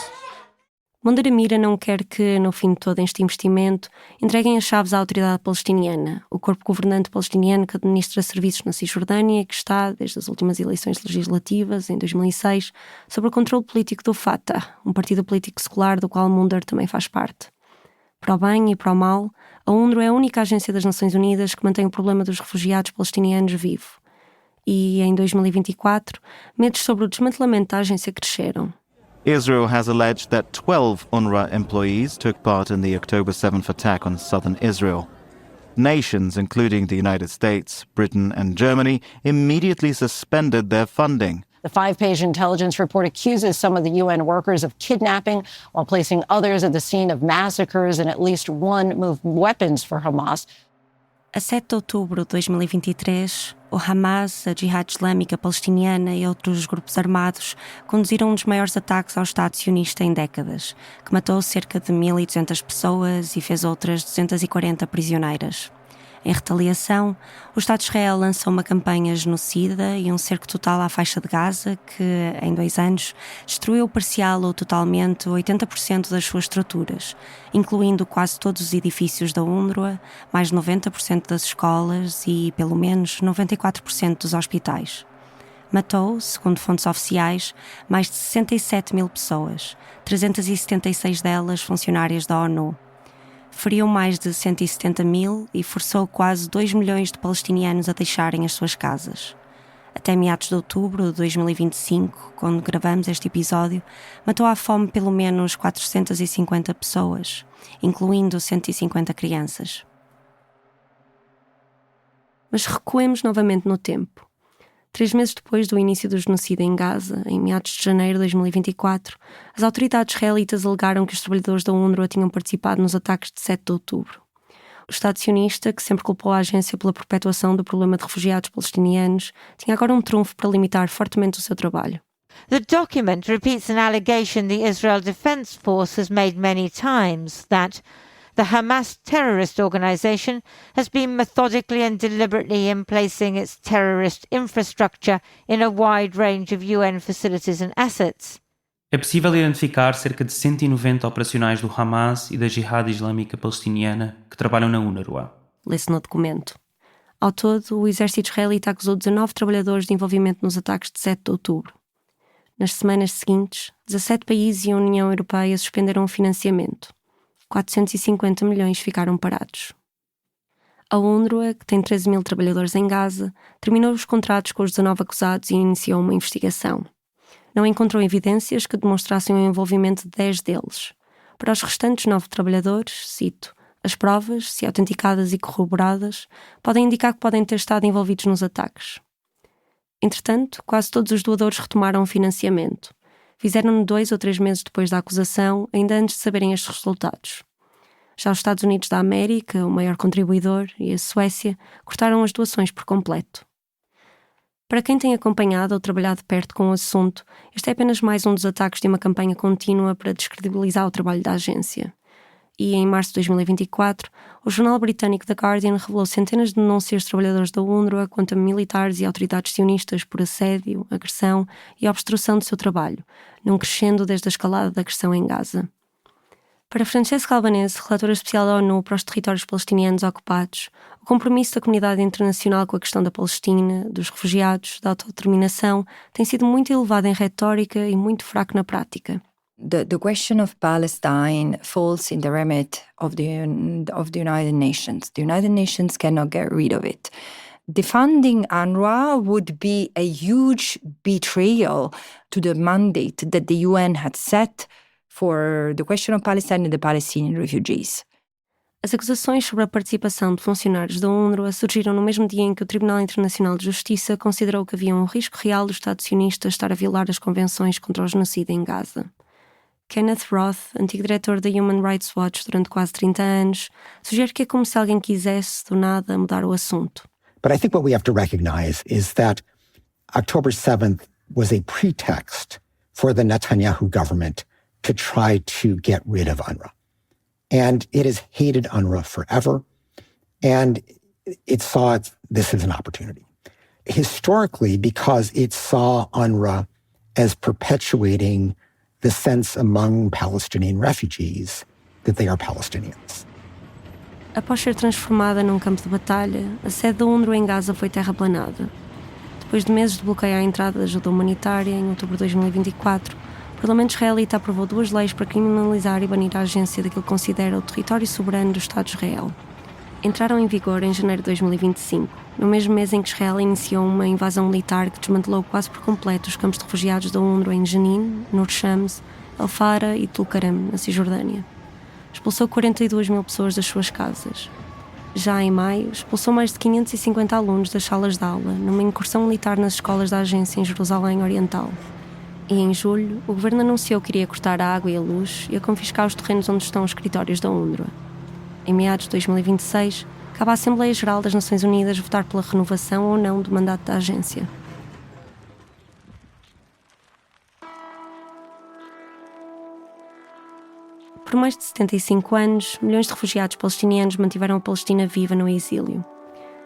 Mondir Amira não quer que, no fim de todo este investimento, entreguem as chaves à autoridade palestiniana, o corpo governante palestiniano que administra serviços na Cisjordânia e que está, desde as últimas eleições legislativas, em 2006, sob o controle político do Fatah, um partido político secular do qual Mondir também faz parte. Para o bem e para o mal, a UNRWA é a única agência das Nações Unidas que mantém o problema dos refugiados palestinianos vivo. E, em 2024, medos sobre o desmantelamento da agência cresceram. Israel has alleged that 12 UNRWA employees took part in the October 7th attack on southern Israel. Nations, including the United States, Britain and Germany, immediately suspended their funding. The 5-page intelligence report accuses some of the UN workers of kidnapping while placing others at the scene of massacres, and at least one moved weapons for Hamas. A 7 de outubro de 2023, o Hamas, a Jihad Islâmica Palestiniana e outros grupos armados conduziram um dos maiores ataques ao Estado sionista em décadas, que matou cerca de 1.200 pessoas e fez outras 240 prisioneiras. Em retaliação, o Estado de Israel lançou uma campanha genocida e um cerco total à faixa de Gaza que, em 2 anos, destruiu parcial ou totalmente 80% das suas estruturas, incluindo quase todos os edifícios da UNRWA, mais de 90% das escolas e, pelo menos, 94% dos hospitais. Matou, segundo fontes oficiais, mais de 67 mil pessoas, 376 delas funcionárias da ONU. Feriu mais de 170 mil e forçou quase 2 milhões de palestinianos a deixarem as suas casas. Até meados de outubro de 2025, quando gravamos este episódio, matou à fome pelo menos 450 pessoas, incluindo 150 crianças. Mas recuemos novamente no tempo. 3 meses depois do início do genocídio em Gaza, em meados de janeiro de 2024, as autoridades israelitas alegaram que os trabalhadores da UNRWA tinham participado nos ataques de 7 de outubro. O Estado sionista, que sempre culpou a agência pela perpetuação do problema de refugiados palestinianos, tinha agora um trunfo para limitar fortemente o seu trabalho. The document repeats an allegation the Israel Defense Force has made many times, that the Hamas terrorist organization has been methodically and deliberately emplacing its terrorist infrastructure in a wide range of UN facilities and assets. É possível identificar cerca de 190 operacionais do Hamas e da Jihad Islâmica Palestiniana que trabalham na UNRWA. Lê-se no documento. Ao todo, o exército israelita acusou 19 trabalhadores de envolvimento nos ataques de 7 de outubro. Nas semanas seguintes, 17 países e a União Europeia suspenderam o financiamento. 450 milhões ficaram parados. A UNRWA, que tem 13 mil trabalhadores em Gaza, terminou os contratos com os 19 acusados e iniciou uma investigação. Não encontrou evidências que demonstrassem o envolvimento de 10 deles. Para os restantes 9 trabalhadores, cito, as provas, se autenticadas e corroboradas, podem indicar que podem ter estado envolvidos nos ataques. Entretanto, quase todos os doadores retomaram o financiamento. Fizeram-no 2 ou 3 meses depois da acusação, ainda antes de saberem estes resultados. Já os Estados Unidos da América, o maior contribuidor, e a Suécia, cortaram as doações por completo. Para quem tem acompanhado ou trabalhado de perto com o assunto, este é apenas mais um dos ataques de uma campanha contínua para descredibilizar o trabalho da agência. E, em março de 2024, o jornal britânico The Guardian revelou centenas de denúncias de trabalhadores da UNRWA contra militares e autoridades sionistas por assédio, agressão e obstrução do seu trabalho, num crescendo desde a escalada da agressão em Gaza. Para Francesca Albanese, relatora especial da ONU para os territórios palestinianos ocupados, o compromisso da comunidade internacional com a questão da Palestina, dos refugiados, da autodeterminação, tem sido muito elevado em retórica e muito fraco na prática. The question of Palestine falls in the remit of the United Nations. The United Nations cannot get rid of it. Defunding UNRWA would be a huge betrayal to the mandate that the UN had set for the question of Palestine and the Palestinian refugees. As acusações sobre a participação de funcionários da UNRWA surgiram no mesmo dia em que o Tribunal Internacional de Justiça considerou que havia um risco real do Estado sionista estar a violar as convenções contra o genocídio em Gaza. Kenneth Roth, antigo diretor da Human Rights Watch durante quase 30 anos, sugere que é como se alguém quisesse, do nada, mudar o assunto. But I think what we have to recognize is that October 7th was a pretext for the Netanyahu government to try to get rid of UNRWA. And it has hated UNRWA forever, and it saw this as an opportunity. Historically, because it saw UNRWA as perpetuating the sense among Palestinian refugees that they are Palestinians. Após ser transformada num campo de batalha, a sede da UNRWA em Gaza foi terraplanada. Depois de meses de bloqueio à entrada de ajuda humanitária, em outubro de 2024, o Parlamento israelita aprovou 2 leis para criminalizar e banir a agência daquilo que considera o território soberano do Estado de Israel. Entraram em vigor em janeiro de 2025, no mesmo mês em que Israel iniciou uma invasão militar que desmantelou quase por completo os campos de refugiados da UNRWA em Jenin, Nur Shams, Al-Fara e Tulkarem, na Cisjordânia. Expulsou 42 mil pessoas das suas casas. Já em maio, expulsou mais de 550 alunos das salas de aula, numa incursão militar nas escolas da agência em Jerusalém Oriental. E em julho, o governo anunciou que iria cortar a água e a luz e a confiscar os terrenos onde estão os escritórios da UNRWA. Em meados de 2026, cabe à Assembleia Geral das Nações Unidas votar pela renovação ou não do mandato da agência. Por mais de 75 anos, milhões de refugiados palestinianos mantiveram a Palestina viva no exílio.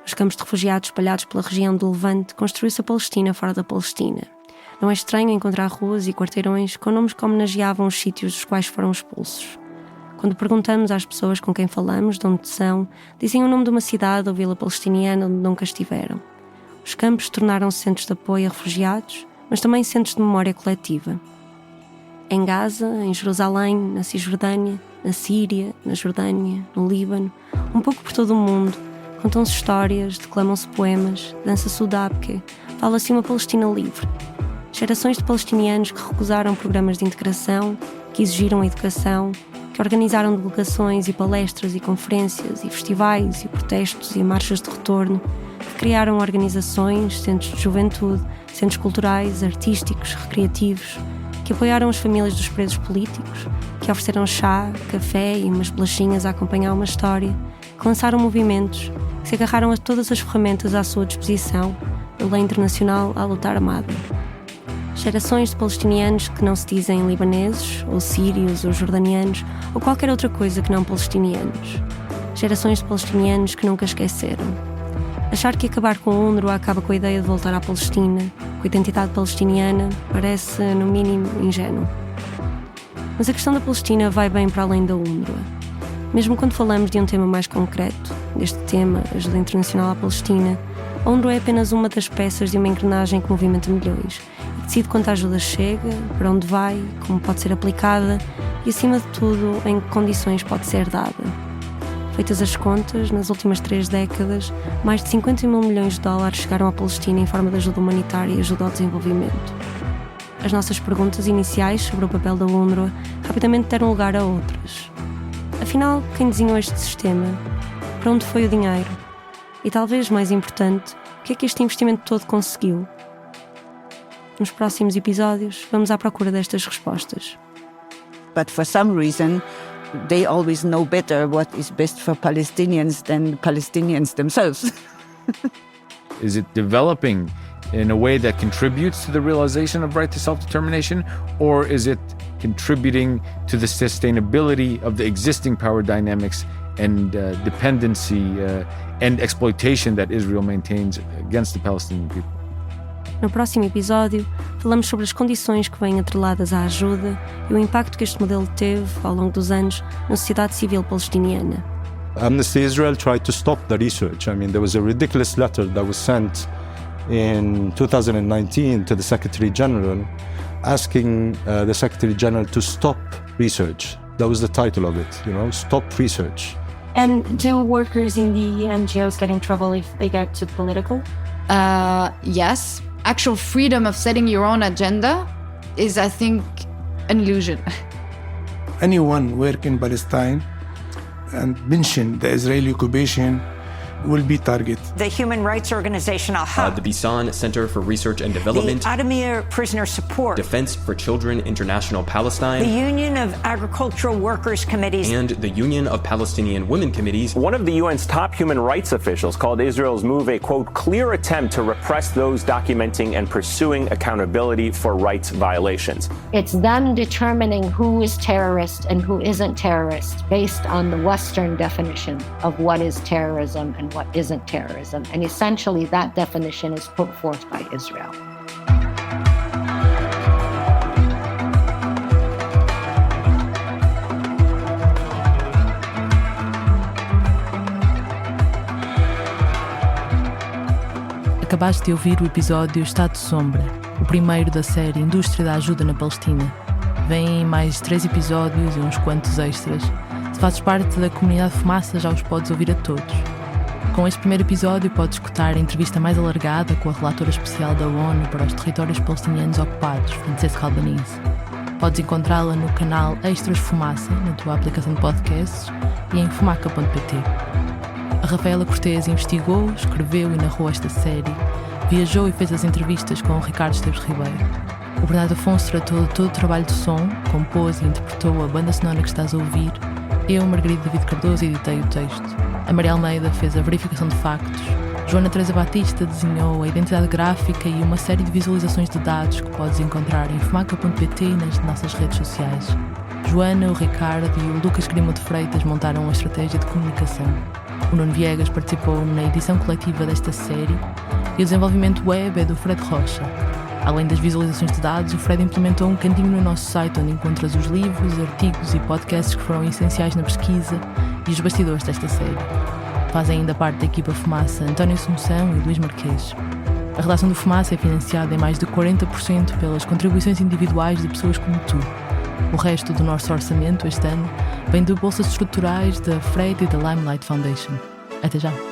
Nos campos de refugiados espalhados pela região do Levante, construiu-se a Palestina fora da Palestina. Não é estranho encontrar ruas e quarteirões com nomes que homenageavam os sítios dos quais foram expulsos. Quando perguntamos às pessoas com quem falamos de onde são, dizem o nome de uma cidade ou vila palestiniana onde nunca estiveram. Os campos tornaram-se centros de apoio a refugiados, mas também centros de memória coletiva. Em Gaza, em Jerusalém, na Cisjordânia, na Síria, na Jordânia, no Líbano, um pouco por todo o mundo, contam-se histórias, declamam-se poemas, dança-se o dabke, fala-se uma Palestina livre. Gerações de palestinianos que recusaram programas de integração, que exigiram a educação, que organizaram divulgações e palestras e conferências e festivais e protestos e marchas de retorno, que criaram organizações, centros de juventude, centros culturais, artísticos, recreativos, que apoiaram as famílias dos presos políticos, que ofereceram chá, café e umas bolachinhas a acompanhar uma história, que lançaram movimentos, que se agarraram a todas as ferramentas à sua disposição, da lei internacional à luta armada. Gerações de palestinianos que não se dizem libaneses, ou sírios, ou jordanianos, ou qualquer outra coisa que não palestinianos. Gerações de palestinianos que nunca esqueceram. Achar que acabar com o UNRWA acaba com a ideia de voltar à Palestina, com a identidade palestiniana, parece, no mínimo, ingênuo. Mas a questão da Palestina vai bem para além da UNRWA. Mesmo quando falamos de um tema mais concreto, deste tema, ajuda internacional à Palestina, a UNRWA é apenas uma das peças de uma engrenagem que movimenta milhões e que decide quanto a ajuda chega, para onde vai, como pode ser aplicada e, acima de tudo, em que condições pode ser dada. Feitas as contas, nas últimas 3 décadas, mais de 50 mil milhões de dólares chegaram à Palestina em forma de ajuda humanitária e ajuda ao desenvolvimento. As nossas perguntas iniciais sobre o papel da UNRWA rapidamente deram lugar a outras. Afinal, quem desenhou este sistema? Para onde foi o dinheiro? E talvez mais importante, o que é que este investimento todo conseguiu? Nos próximos episódios, vamos à procura destas respostas. But for some reason, they always know better what is best for Palestinians than Palestinians themselves. Is it developing in a way that contributes to the realization of right to self-determination, or is it contributing to the sustainability of the existing power dynamics and dependency and exploitation that Israel maintains against the Palestinian people? No próximo episódio, falamos sobre as condições que vêm atreladas à ajuda e o impacto que este modelo teve, ao longo dos anos, na sociedade civil palestiniana. Amnesty Israel tried to stop the research. I mean, there was a ridiculous letter that was sent in 2019 to the Secretary General asking the Secretary General to stop research. That was the title of it, stop research. And do workers in the NGOs get in trouble if they get too political? Yes. Actual freedom of setting your own agenda is, I think, an illusion. Anyone working in Palestine and mention the Israeli occupation will be targeted. The human rights organization Al-Haq, the Bisan Center for Research and Development, the Adamir Prisoner Support, Defense for Children International Palestine, the Union of Agricultural Workers Committees, and the Union of Palestinian Women Committees. One of the UN's top human rights officials called Israel's move a, quote, clear attempt to repress those documenting and pursuing accountability for rights violations. It's them determining who is terrorist and who isn't terrorist based on the Western definition of what is terrorism and what isn't terrorism. And essentially that definition is put forth by Israel. Acabaste de ouvir o episódio Estado de Sombra, o primeiro da série Indústria da Ajuda na Palestina. Vêm mais 3 episódios e uns quantos extras. Se fazes parte da comunidade Fumaça, já os podes ouvir a todos. Com este primeiro episódio podes escutar a entrevista mais alargada com a relatora especial da ONU para os territórios palestinianos ocupados, Francesca Albanese. Podes encontrá-la no canal Extras Fumaça, na tua aplicação de podcasts, e em fumaca.pt. A Rafaela Cortês investigou, escreveu e narrou esta série, viajou e fez as entrevistas com o Ricardo Esteves Ribeiro. O Bernardo Afonso tratou de todo o trabalho de som, compôs e interpretou a banda sonora que estás a ouvir. Eu, Margarida David Cardoso, editei o texto. A Maria Almeida fez a verificação de factos. Joana Teresa Batista desenhou a identidade gráfica e uma série de visualizações de dados que podes encontrar em fumaca.pt e nas nossas redes sociais. Joana, o Ricardo e o Lucas Grimo de Freitas montaram a estratégia de comunicação. O Nuno Viegas participou na edição coletiva desta série e o desenvolvimento web é do Fred Rocha. Além das visualizações de dados, o Fred implementou um cantinho no nosso site onde encontras os livros, artigos e podcasts que foram essenciais na pesquisa e os bastidores desta série. Fazem ainda parte da equipa Fumaça António Assunção e Luís Marquês. A redação do Fumaça é financiada em mais de 40% pelas contribuições individuais de pessoas como tu. O resto do nosso orçamento este ano vem de bolsas estruturais da Fred e da Limelight Foundation. Até já!